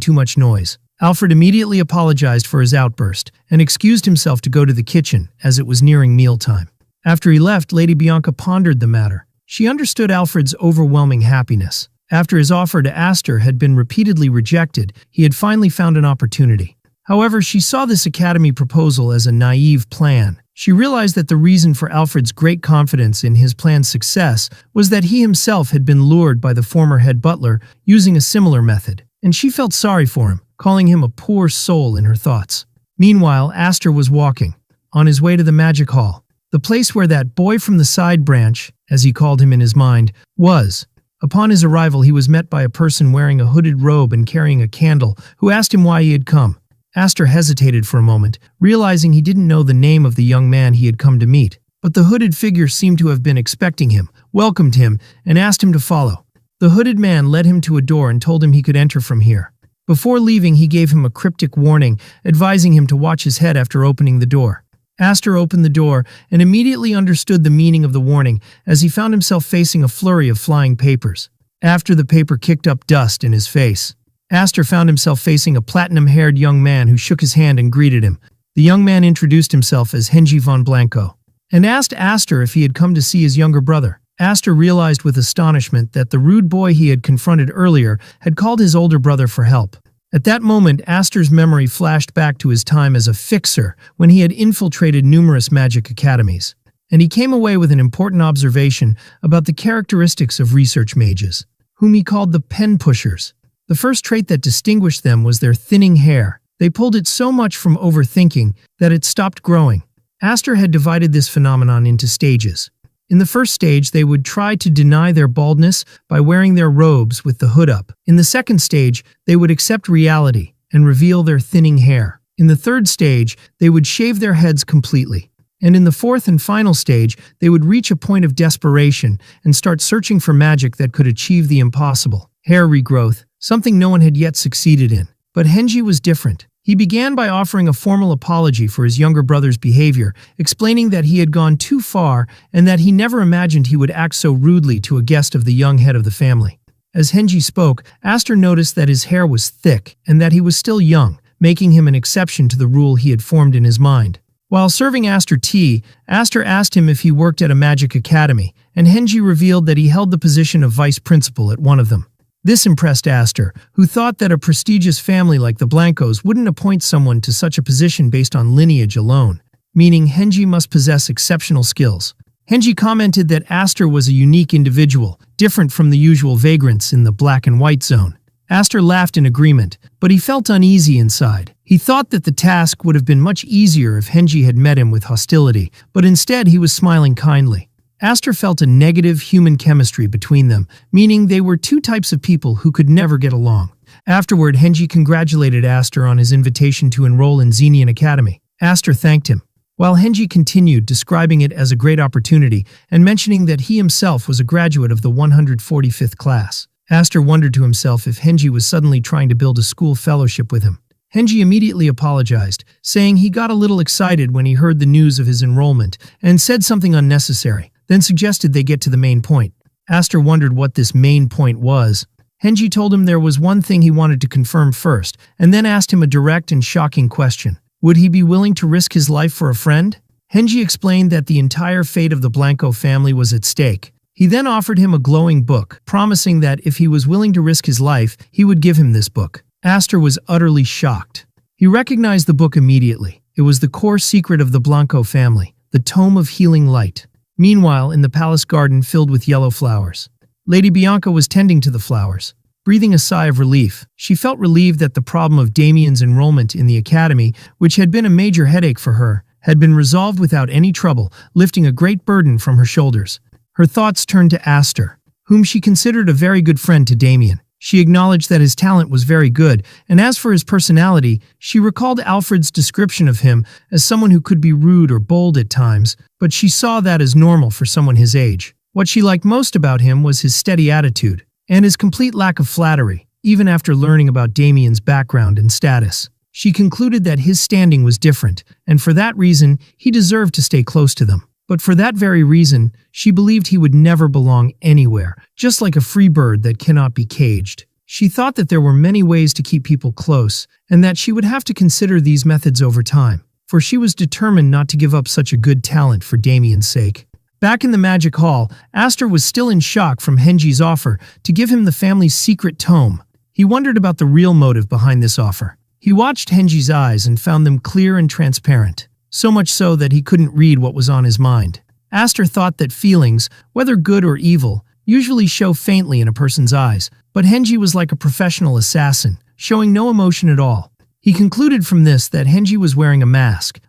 too much noise. Alfred immediately apologized for his outburst and excused himself to go to the kitchen as it was nearing mealtime. After he left, Lady Bianca pondered the matter. She understood Alfred's overwhelming happiness. After his offer to Aster had been repeatedly rejected, he had finally found an opportunity. However, she saw this academy proposal as a naive plan. She realized that the reason for Alfred's great confidence in his plan's success was that he himself had been lured by the former head butler using a similar method, and she felt sorry for him, calling him a poor soul in her thoughts. Meanwhile, Aster was walking, on his way to the magic hall, the place where that boy from the side branch, as he called him in his mind, was. Upon his arrival, he was met by a person wearing a hooded robe and carrying a candle, who asked him why he had come. Aster hesitated for a moment, realizing he didn't know the name of the young man he had come to meet. But the hooded figure seemed to have been expecting him, welcomed him, and asked him to follow. The hooded man led him to a door and told him he could enter from here. Before leaving, he gave him a cryptic warning, advising him to watch his head after opening the door. Aster opened the door and immediately understood the meaning of the warning as he found himself facing a flurry of flying papers. After the paper kicked up dust in his face, Aster found himself facing a platinum-haired young man who shook his hand and greeted him. The young man introduced himself as Henji von Blanco and asked Aster if he had come to see his younger brother. Aster realized with astonishment that the rude boy he had confronted earlier had called his older brother for help. At that moment, Aster's memory flashed back to his time as a fixer when he had infiltrated numerous magic academies, and he came away with an important observation about the characteristics of research mages, whom he called the pen pushers. The first trait that distinguished them was their thinning hair. They pulled it so much from overthinking that it stopped growing. Aster had divided this phenomenon into stages. In the first stage, they would try to deny their baldness by wearing their robes with the hood up. In the second stage, they would accept reality and reveal their thinning hair. In the third stage, they would shave their heads completely. And in the fourth and final stage, they would reach a point of desperation and start searching for magic that could achieve the impossible. Hair regrowth, something no one had yet succeeded in. But Henji was different. He began by offering a formal apology for his younger brother's behavior, explaining that he had gone too far and that he never imagined he would act so rudely to a guest of the young head of the family. As Henji spoke, Aster noticed that his hair was thick and that he was still young, making him an exception to the rule he had formed in his mind. While serving Aster tea, Aster asked him if he worked at a magic academy, and Henji revealed that he held the position of vice principal at one of them. This impressed Aster, who thought that a prestigious family like the Blancos wouldn't appoint someone to such a position based on lineage alone, meaning Henji must possess exceptional skills. Henji commented that Aster was a unique individual, different from the usual vagrants in the black and white zone. Aster laughed in agreement, but he felt uneasy inside. He thought that the task would have been much easier if Henji had met him with hostility, but instead he was smiling kindly. Aster felt a negative human chemistry between them, meaning they were two types of people who could never get along. Afterward, Henji congratulated Aster on his invitation to enroll in Xenian Academy. Aster thanked him, while Henji continued, describing it as a great opportunity and mentioning that he himself was a graduate of the 145th class. Aster wondered to himself if Henji was suddenly trying to build a school fellowship with him. Henji immediately apologized, saying he got a little excited when he heard the news of his enrollment and said something unnecessary, then suggested they get to the main point. Aster wondered what this main point was. Henji told him there was one thing he wanted to confirm first, and then asked him a direct and shocking question. Would he be willing to risk his life for a friend? Henji explained that the entire fate of the Blanco family was at stake. He then offered him a glowing book, promising that if he was willing to risk his life, he would give him this book. Aster was utterly shocked. He recognized the book immediately. It was the core secret of the Blanco family, the Tome of Healing Light. Meanwhile, in the palace garden filled with yellow flowers, Lady Bianca was tending to the flowers. Breathing a sigh of relief, she felt relieved that the problem of Damien's enrollment in the academy, which had been a major headache for her, had been resolved without any trouble, lifting a great burden from her shoulders. Her thoughts turned to Aster, whom she considered a very good friend to Damien. She acknowledged that his talent was very good, and as for his personality, she recalled Alfred's description of him as someone who could be rude or bold at times, but she saw that as normal for someone his age. What she liked most about him was his steady attitude, and his complete lack of flattery. even after learning about Damien's background and status. She concluded that his standing was different, and for that reason, he deserved to stay close to them. But for that very reason, she believed he would never belong anywhere, just like a free bird that cannot be caged. She thought that there were many ways to keep people close, and that she would have to consider these methods over time, for she was determined not to give up such a good talent for Damien's sake. Back in the magic hall, Aster was still in shock from Henji's offer to give him the family's secret tome. He wondered about the real motive behind this offer. He watched Henji's eyes and found them clear and transparent, so much so that he couldn't read what was on his mind. Aster thought that feelings, whether good or evil, usually show faintly in a person's eyes, but Henji was like a professional assassin, showing no emotion at all. He concluded from this that Henji was wearing a mask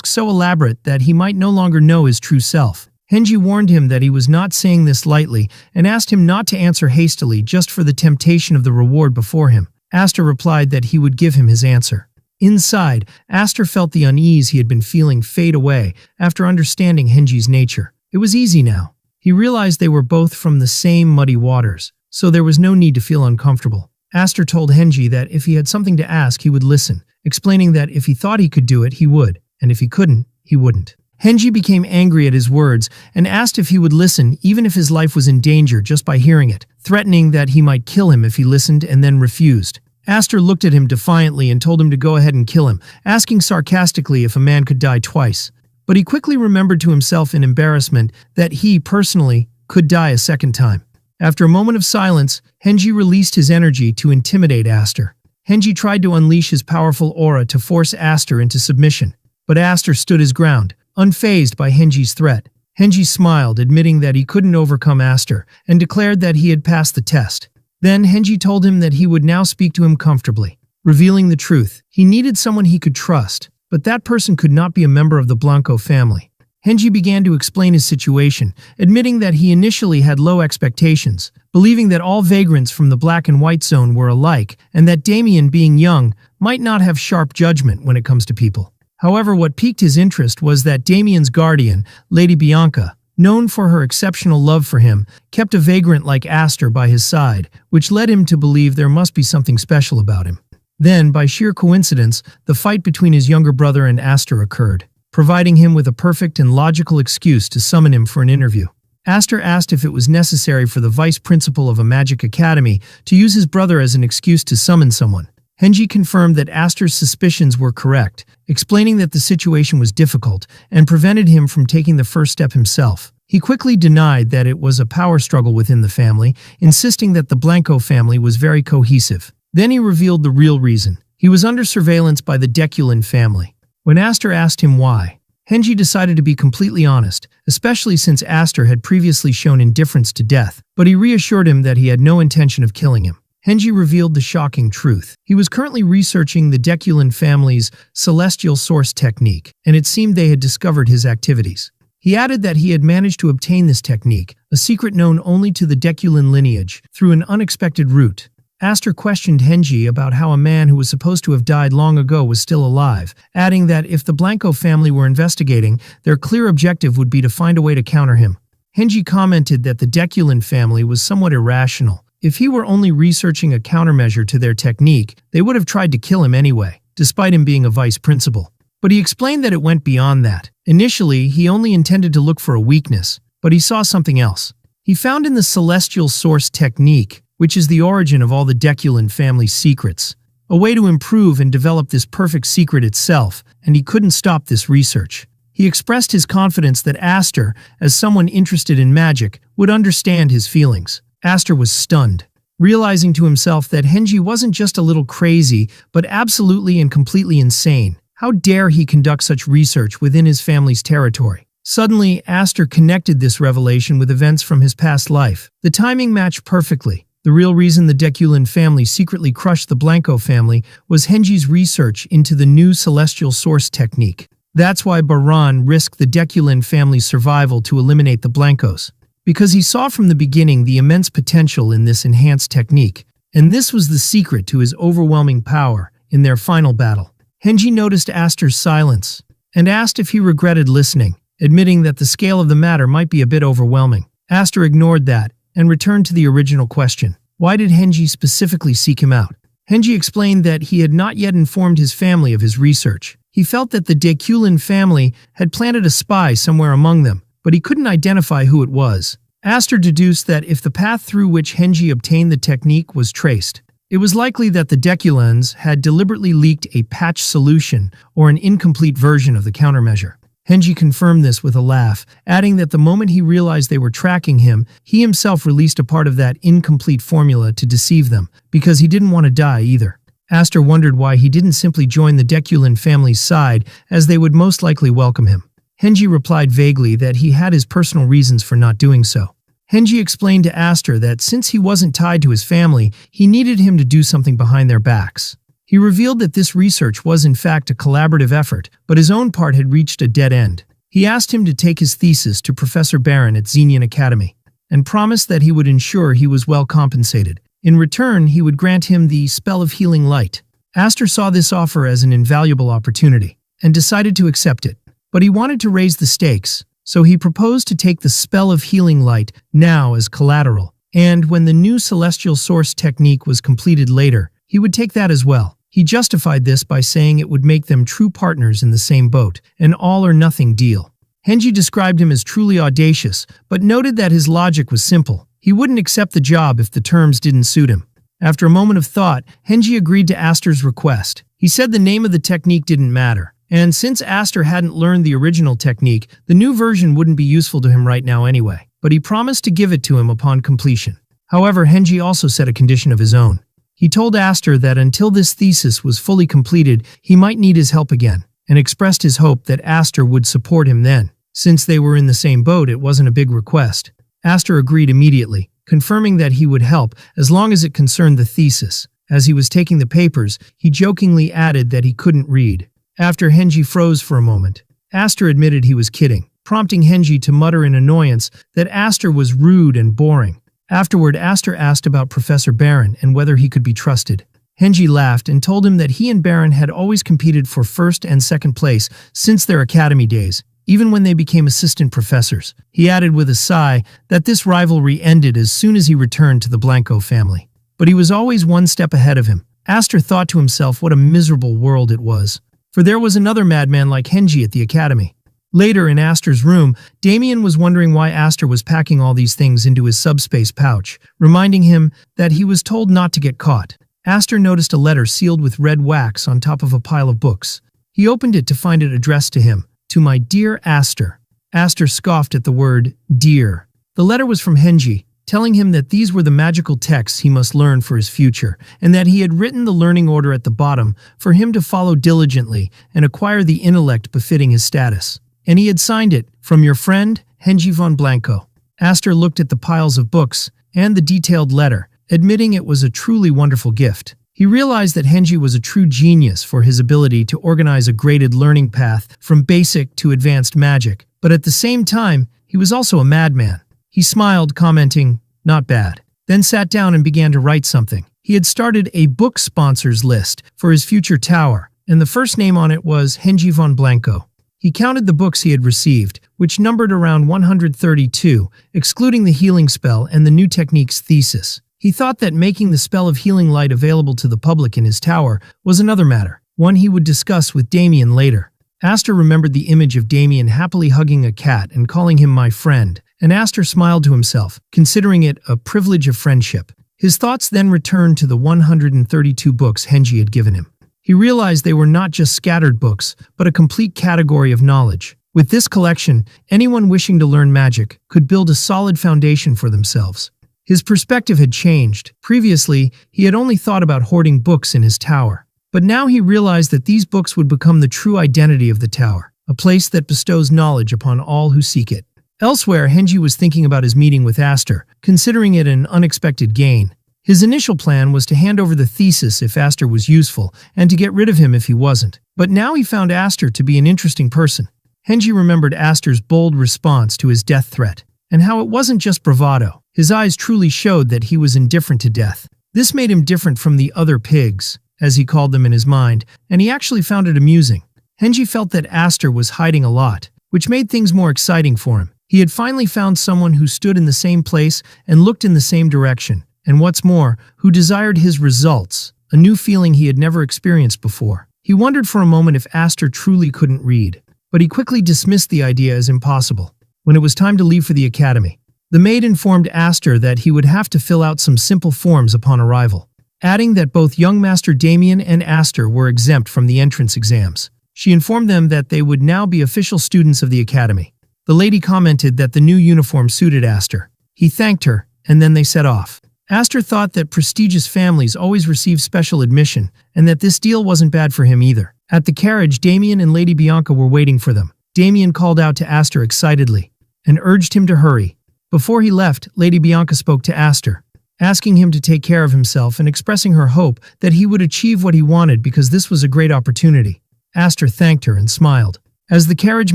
so elaborate that he might no longer know his true self. Henji warned him that he was not saying this lightly and asked him not to answer hastily just for the temptation of the reward before him. Aster replied that he would give him his answer. Inside, Aster felt the unease he had been feeling fade away after understanding Henji's nature. It was easy now. He realized they were both from the same muddy waters, so there was no need to feel uncomfortable. Aster told Henji that if he had something to ask, he would listen, explaining that if he thought he could do it, he would, and if he couldn't, he wouldn't. Henji became angry at his words and asked if he would listen even if his life was in danger just by hearing it, threatening that he might kill him if he listened and then refused. Aster looked at him defiantly and told him to go ahead and kill him, asking sarcastically if a man could die twice. But he quickly remembered to himself in embarrassment that he, personally, could die a second time. After a moment of silence, Henji released his energy to intimidate Aster. Henji tried to unleash his powerful aura to force Aster into submission, but Aster stood his ground, unfazed by Henji's threat. Henji smiled, admitting that he couldn't overcome Aster, and declared that he had passed the test. Then Henji told him that he would now speak to him comfortably, revealing the truth. He needed someone he could trust, but that person could not be a member of the Blanco family. Henji began to explain his situation, admitting that he initially had low expectations, believing that all vagrants from the Black and White Zone were alike, and that Damien, being young, might not have sharp judgment when it comes to people. However, what piqued his interest was that Damien's guardian, Lady Bianca, known for her exceptional love for him, kept a vagrant like Aster by his side, which led him to believe there must be something special about him. Then, by sheer coincidence, the fight between his younger brother and Aster occurred, providing him with a perfect and logical excuse to summon him for an interview. Aster asked if it was necessary for the vice principal of a magic academy to use his brother as an excuse to summon someone. Henji confirmed that Aster's suspicions were correct, explaining that the situation was difficult and prevented him from taking the first step himself. He quickly denied that it was a power struggle within the family, insisting that the Blanco family was very cohesive. Then he revealed the real reason. He was under surveillance by the Deculin family. When Aster asked him why, Henji decided to be completely honest, especially since Aster had previously shown indifference to death, but he reassured him that he had no intention of killing him. Henji revealed the shocking truth. He was currently researching the Deculin family's celestial source technique, and it seemed they had discovered his activities. He added that he had managed to obtain this technique, a secret known only to the Deculin lineage, through an unexpected route. Aster questioned Henji about how a man who was supposed to have died long ago was still alive, adding that if the Blanco family were investigating, their clear objective would be to find a way to counter him. Henji commented that the Deculin family was somewhat irrational. If he were only researching a countermeasure to their technique, they would have tried to kill him anyway, despite him being a vice principal. But he explained that it went beyond that. Initially, he only intended to look for a weakness, but he saw something else. He found in the celestial source technique, which is the origin of all the Deculin family secrets, a way to improve and develop this perfect secret itself, and he couldn't stop this research. He expressed his confidence that Aster, as someone interested in magic, would understand his feelings. Aster was stunned, realizing to himself that Henji wasn't just a little crazy, but absolutely and completely insane. How dare he conduct such research within his family's territory? Suddenly, Aster connected this revelation with events from his past life. The timing matched perfectly. The real reason the Deculin family secretly crushed the Blanco family was Henji's research into the new celestial source technique. That's why Baran risked the Deculin family's survival to eliminate the Blancos, because he saw from the beginning the immense potential in this enhanced technique, and this was the secret to his overwhelming power in their final battle. Henji noticed Aster's silence and asked if he regretted listening, admitting that the scale of the matter might be a bit overwhelming. Aster ignored that and returned to the original question. Why did Henji specifically seek him out? Henji explained that he had not yet informed his family of his research. He felt that the Dekulin family had planted a spy somewhere among them, but he couldn't identify who it was. Aster deduced that if the path through which Henji obtained the technique was traced, it was likely that the Dekulins had deliberately leaked a patch solution or an incomplete version of the countermeasure. Henji confirmed this with a laugh, adding that the moment he realized they were tracking him, he himself released a part of that incomplete formula to deceive them, because he didn't want to die either. Aster wondered why he didn't simply join the Dekulin family's side, as they would most likely welcome him. Henji replied vaguely that he had his personal reasons for not doing so. Henji explained to Aster that since he wasn't tied to his family, he needed him to do something behind their backs. He revealed that this research was in fact a collaborative effort, but his own part had reached a dead end. He asked him to take his thesis to Professor Baron at Xenian Academy, and promised that he would ensure he was well compensated. In return, he would grant him the Spell of Healing Light. Aster saw this offer as an invaluable opportunity, and decided to accept it. But he wanted to raise the stakes, so he proposed to take the Spell of Healing Light now as collateral, and when the new Celestial Source technique was completed later, he would take that as well. He justified this by saying it would make them true partners in the same boat, an all-or-nothing deal. Henji described him as truly audacious, but noted that his logic was simple. He wouldn't accept the job if the terms didn't suit him. After a moment of thought, Henji agreed to Aster's request. He said the name of the technique didn't matter, and since Aster hadn't learned the original technique, the new version wouldn't be useful to him right now anyway, but he promised to give it to him upon completion. However, Henji also set a condition of his own. He told Aster that until this thesis was fully completed, he might need his help again, and expressed his hope that Aster would support him then. Since they were in the same boat, it wasn't a big request. Aster agreed immediately, confirming that he would help as long as it concerned the thesis. As he was taking the papers, he jokingly added that he couldn't read. After Henji froze for a moment, Aster admitted he was kidding, prompting Henji to mutter in annoyance that Aster was rude and boring. Afterward, Aster asked about Professor Baron and whether he could be trusted. Henji laughed and told him that he and Baron had always competed for first and second place since their academy days, even when they became assistant professors. He added with a sigh that this rivalry ended as soon as he returned to the Blanco family. But he was always one step ahead of him. Aster thought to himself what a miserable world it was, for there was another madman like Henji at the academy. Later, in Aster's room, Damien was wondering why Aster was packing all these things into his subspace pouch, reminding him that he was told not to get caught. Aster noticed a letter sealed with red wax on top of a pile of books. He opened it to find it addressed to him, "To my dear Aster." Aster scoffed at the word dear. The letter was from Henji, telling him that these were the magical texts he must learn for his future, and that he had written the learning order at the bottom for him to follow diligently and acquire the intellect befitting his status. And he had signed it, "From your friend, Henji von Blanco." Aster looked at the piles of books and the detailed letter, admitting it was a truly wonderful gift. He realized that Henji was a true genius for his ability to organize a graded learning path from basic to advanced magic, but at the same time, he was also a madman. He smiled, commenting, "Not bad," then sat down and began to write something. He had started a book sponsors list for his future tower, and the first name on it was Henji von Blanco. He counted the books he had received, which numbered around 132, excluding the healing spell and the new technique's thesis. He thought that making the Spell of Healing Light available to the public in his tower was another matter, one he would discuss with Damien later. Aster remembered the image of Damien happily hugging a cat and calling him my friend, and Aster smiled to himself, considering it a privilege of friendship. His thoughts then returned to the 132 books Henji had given him. He realized they were not just scattered books, but a complete category of knowledge. With this collection, anyone wishing to learn magic could build a solid foundation for themselves. His perspective had changed. Previously, he had only thought about hoarding books in his tower. But now he realized that these books would become the true identity of the tower, a place that bestows knowledge upon all who seek it. Elsewhere, Henji was thinking about his meeting with Aster, considering it an unexpected gain. His initial plan was to hand over the thesis if Aster was useful, and to get rid of him if he wasn't. But now he found Aster to be an interesting person. Henji remembered Aster's bold response to his death threat, and how it wasn't just bravado. His eyes truly showed that he was indifferent to death. This made him different from the other pigs, as he called them in his mind, and he actually found it amusing. Henji felt that Aster was hiding a lot, which made things more exciting for him. He had finally found someone who stood in the same place and looked in the same direction, and what's more, who desired his results, a new feeling he had never experienced before. He wondered for a moment if Aster truly couldn't read, but he quickly dismissed the idea as impossible. When it was time to leave for the academy, the maid informed Aster that he would have to fill out some simple forms upon arrival, adding that both young Master Damien and Aster were exempt from the entrance exams. She informed them that they would now be official students of the academy. The lady commented that the new uniform suited Aster. He thanked her, and then they set off. Aster thought that prestigious families always receive special admission, and that this deal wasn't bad for him either. At the carriage, Damien and Lady Bianca were waiting for them. Damien called out to Aster excitedly, and urged him to hurry. Before he left, Lady Bianca spoke to Aster, asking him to take care of himself and expressing her hope that he would achieve what he wanted because this was a great opportunity. Aster thanked her and smiled. As the carriage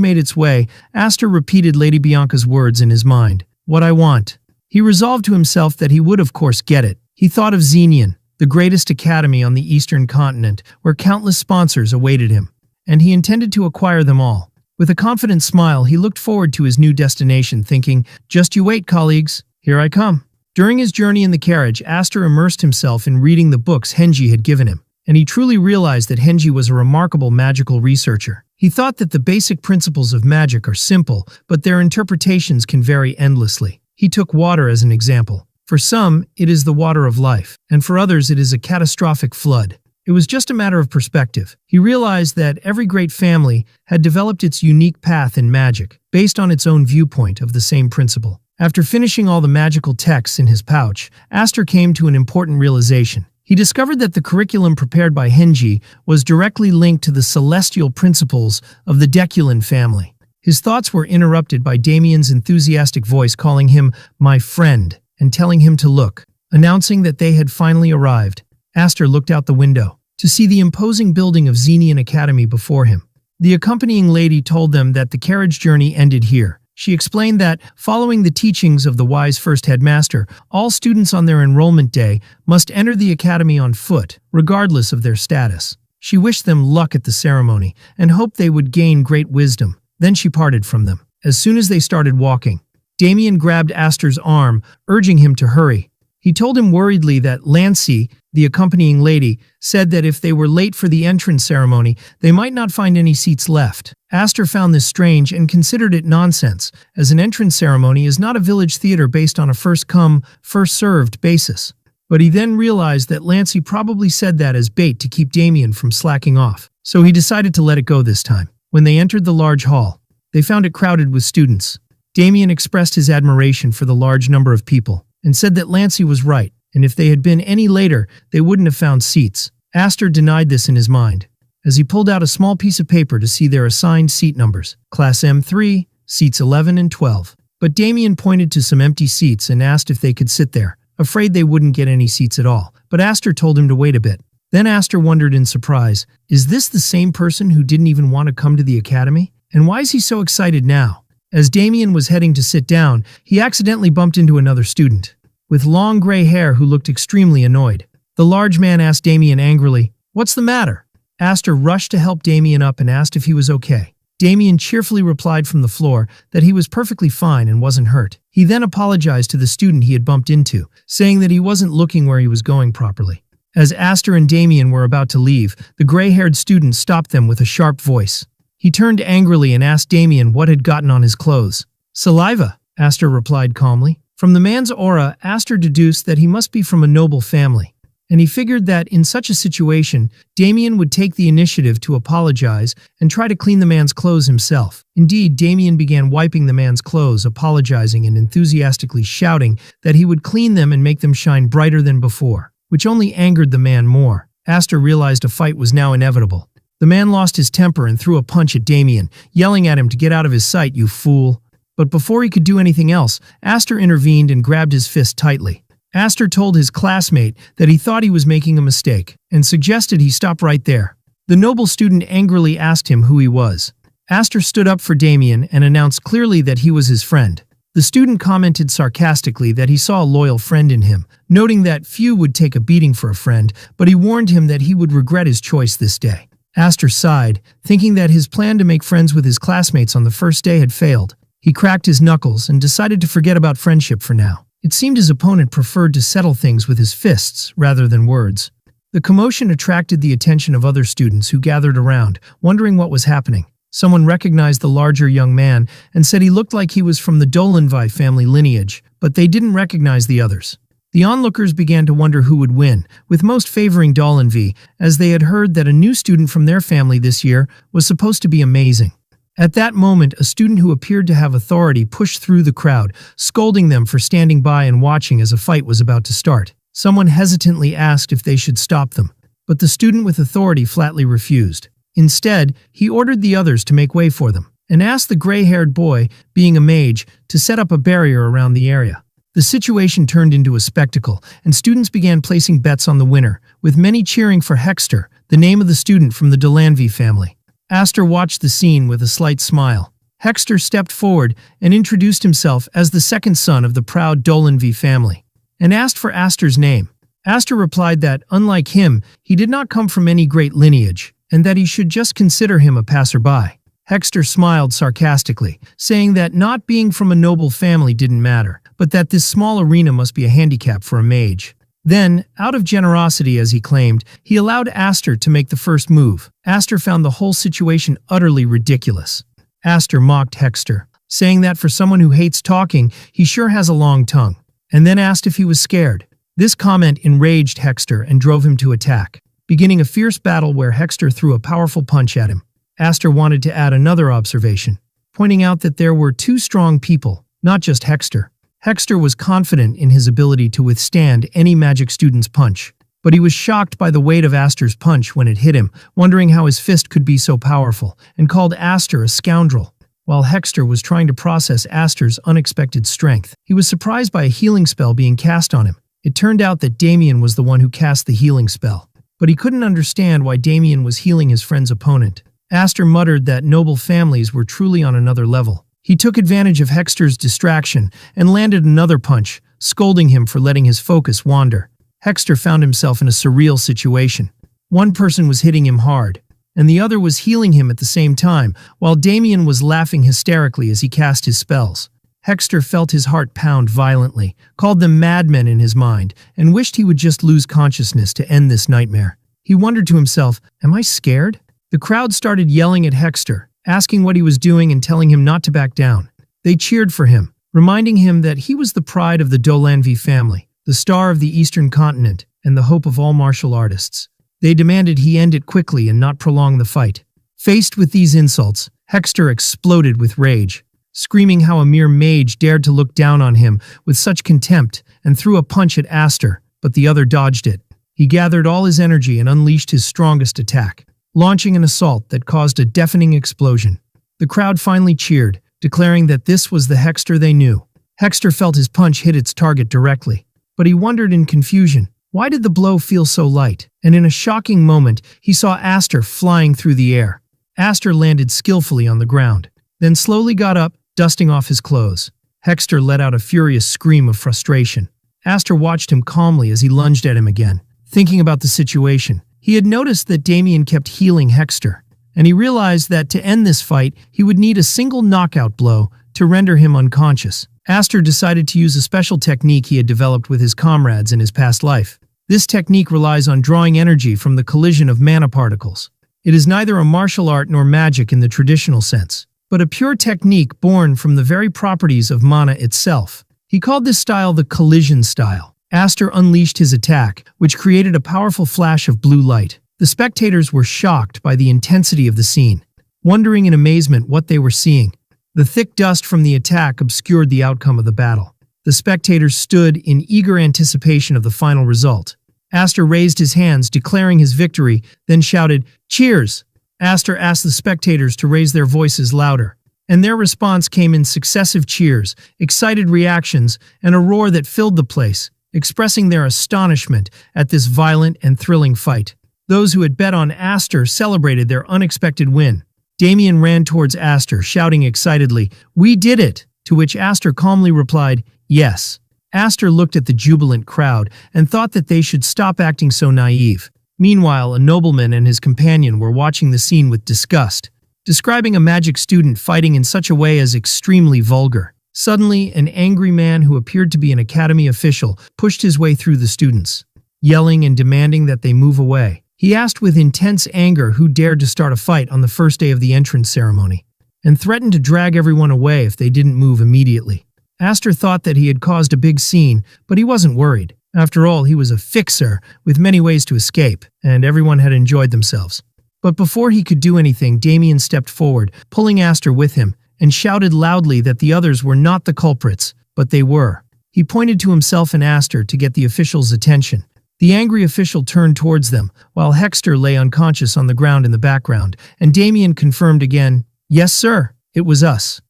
made its way, Aster repeated Lady Bianca's words in his mind. What I want. He resolved to himself that he would of course get it. He thought of Xenion, the greatest academy on the eastern continent, where countless sponsors awaited him, and he intended to acquire them all. With a confident smile, he looked forward to his new destination, thinking, just you wait, colleagues, here I come. During his journey in the carriage, Aster immersed himself in reading the books Henji had given him, and he truly realized that Henji was a remarkable magical researcher. He thought that the basic principles of magic are simple, but their interpretations can vary endlessly. He took water as an example. For some, it is the water of life, and for others it is a catastrophic flood. It was just a matter of perspective. He realized that every great family had developed its unique path in magic, based on its own viewpoint of the same principle. After finishing all the magical texts in his pouch, Aster came to an important realization. He discovered that the curriculum prepared by Henji was directly linked to the celestial principles of the Deculan family. His thoughts were interrupted by Damien's enthusiastic voice calling him my friend and telling him to look, announcing that they had finally arrived. Aster looked out the window to see the imposing building of Xenion Academy before him. The accompanying lady told them that the carriage journey ended here. She explained that, following the teachings of the wise first headmaster, all students on their enrollment day must enter the academy on foot, regardless of their status. She wished them luck at the ceremony and hoped they would gain great wisdom. Then she parted from them. As soon as they started walking, Damien grabbed Aster's arm, urging him to hurry. He told him worriedly that Lancy, the accompanying lady, said that if they were late for the entrance ceremony, they might not find any seats left. Aster found this strange and considered it nonsense, as an entrance ceremony is not a village theater based on a first-come, first-served basis. But he then realized that Lancy probably said that as bait to keep Damien from slacking off, so he decided to let it go this time. When they entered the large hall, they found it crowded with students. Damien expressed his admiration for the large number of people, and said that Lancy was right, and if they had been any later, they wouldn't have found seats. Aster denied this in his mind, as he pulled out a small piece of paper to see their assigned seat numbers, Class M3, seats 11 and 12. But Damien pointed to some empty seats and asked if they could sit there, afraid they wouldn't get any seats at all. But Aster told him to wait a bit. Then Aster wondered in surprise, is this the same person who didn't even want to come to the academy? And why is he so excited now? As Damien was heading to sit down, he accidentally bumped into another student, with long gray hair who looked extremely annoyed. The large man asked Damien angrily, "What's the matter?" Aster rushed to help Damien up and asked if he was okay. Damien cheerfully replied from the floor that he was perfectly fine and wasn't hurt. He then apologized to the student he had bumped into, saying that he wasn't looking where he was going properly. As Aster and Damien were about to leave, the gray-haired student stopped them with a sharp voice. He turned angrily and asked Damien what had gotten on his clothes. "Saliva," Aster replied calmly. From the man's aura, Aster deduced that he must be from a noble family, and he figured that in such a situation, Damien would take the initiative to apologize and try to clean the man's clothes himself. Indeed, Damien began wiping the man's clothes, apologizing and enthusiastically shouting that he would clean them and make them shine brighter than before, which only angered the man more. Aster realized a fight was now inevitable. The man lost his temper and threw a punch at Damien, yelling at him to get out of his sight, "You fool." But before he could do anything else, Aster intervened and grabbed his fist tightly. Aster told his classmate that he thought he was making a mistake, and suggested he stop right there. The noble student angrily asked him who he was. Aster stood up for Damien and announced clearly that he was his friend. The student commented sarcastically that he saw a loyal friend in him, noting that few would take a beating for a friend, but he warned him that he would regret his choice this day. Aster sighed, thinking that his plan to make friends with his classmates on the first day had failed. He cracked his knuckles and decided to forget about friendship for now. It seemed his opponent preferred to settle things with his fists rather than words. The commotion attracted the attention of other students who gathered around, wondering what was happening. Someone recognized the larger young man and said he looked like he was from the Dolanvi family lineage, but they didn't recognize the others. The onlookers began to wonder who would win, with most favoring Dolanvi, as they had heard that a new student from their family this year was supposed to be amazing. At that moment, a student who appeared to have authority pushed through the crowd, scolding them for standing by and watching as a fight was about to start. Someone hesitantly asked if they should stop them, but the student with authority flatly refused. Instead, he ordered the others to make way for them, and asked the gray-haired boy, being a mage, to set up a barrier around the area. The situation turned into a spectacle, and students began placing bets on the winner, with many cheering for Hexter, the name of the student from the Dolanvi family. Aster watched the scene with a slight smile. Hexter stepped forward and introduced himself as the second son of the proud Dolanvi family, and asked for Aster's name. Aster replied that, unlike him, he did not come from any great lineage, and that he should just consider him a passerby. Hexter smiled sarcastically, saying that not being from a noble family didn't matter, but that this small arena must be a handicap for a mage. Then, out of generosity as he claimed, he allowed Aster to make the first move. Aster found the whole situation utterly ridiculous. Aster mocked Hexter, saying that for someone who hates talking, he sure has a long tongue, and then asked if he was scared. This comment enraged Hexter and drove him to attack, beginning a fierce battle where Hexter threw a powerful punch at him. Aster wanted to add another observation, pointing out that there were two strong people, not just Hexter. Hexter was confident in his ability to withstand any magic student's punch, but he was shocked by the weight of Aster's punch when it hit him, wondering how his fist could be so powerful, and called Aster a scoundrel. While Hexter was trying to process Aster's unexpected strength, he was surprised by a healing spell being cast on him. It turned out that Damien was the one who cast the healing spell, but he couldn't understand why Damien was healing his friend's opponent. Aster muttered that noble families were truly on another level. He took advantage of Hexter's distraction and landed another punch, scolding him for letting his focus wander. Hexter found himself in a surreal situation. One person was hitting him hard, and the other was healing him at the same time, while Damien was laughing hysterically as he cast his spells. Hexter felt his heart pound violently, called them madmen in his mind, and wished he would just lose consciousness to end this nightmare. He wondered to himself, "Am I scared?" The crowd started yelling at Hexter, asking what he was doing and telling him not to back down. They cheered for him, reminding him that he was the pride of the Dolanvi family, the star of the Eastern continent, and the hope of all martial artists. They demanded he end it quickly and not prolong the fight. Faced with these insults, Hexter exploded with rage, screaming how a mere mage dared to look down on him with such contempt, and threw a punch at Aster, but the other dodged it. He gathered all his energy and unleashed his strongest attack, launching an assault that caused a deafening explosion. The crowd finally cheered, declaring that this was the Hexter they knew. Hexter felt his punch hit its target directly, but he wondered in confusion, why did the blow feel so light? And in a shocking moment, he saw Aster flying through the air. Aster landed skillfully on the ground, then slowly got up, dusting off his clothes. Hexter let out a furious scream of frustration. Aster watched him calmly as he lunged at him again, thinking about the situation. He had noticed that Damien kept healing Hexter, and he realized that to end this fight, he would need a single knockout blow to render him unconscious. Aster decided to use a special technique he had developed with his comrades in his past life. This technique relies on drawing energy from the collision of mana particles. It is neither a martial art nor magic in the traditional sense, but a pure technique born from the very properties of mana itself. He called this style the collision style. Aster unleashed his attack, which created a powerful flash of blue light. The spectators were shocked by the intensity of the scene, wondering in amazement what they were seeing. The thick dust from the attack obscured the outcome of the battle. The spectators stood in eager anticipation of the final result. Aster raised his hands, declaring his victory, then shouted, "Cheers!" Aster asked the spectators to raise their voices louder, and their response came in successive cheers, excited reactions, and a roar that filled the place, expressing their astonishment at this violent and thrilling fight. Those who had bet on Aster celebrated their unexpected win. Damien ran towards Aster, shouting excitedly, "We did it!" To which Aster calmly replied, "Yes." Aster looked at the jubilant crowd and thought that they should stop acting so naive. Meanwhile, a nobleman and his companion were watching the scene with disgust, describing a magic student fighting in such a way as extremely vulgar. Suddenly, an angry man who appeared to be an academy official pushed his way through the students, yelling and demanding that they move away. He asked with intense anger who dared to start a fight on the first day of the entrance ceremony, and threatened to drag everyone away if they didn't move immediately. Aster thought that he had caused a big scene, but he wasn't worried. After all, he was a fixer with many ways to escape, and everyone had enjoyed themselves. But before he could do anything, Damien stepped forward, pulling Aster with him, and shouted loudly that the others were not the culprits, but they were. He pointed to himself and Aster to get the official's attention. The angry official turned towards them, while Hexter lay unconscious on the ground in the background, and Damien confirmed again, "Yes, sir, it was us."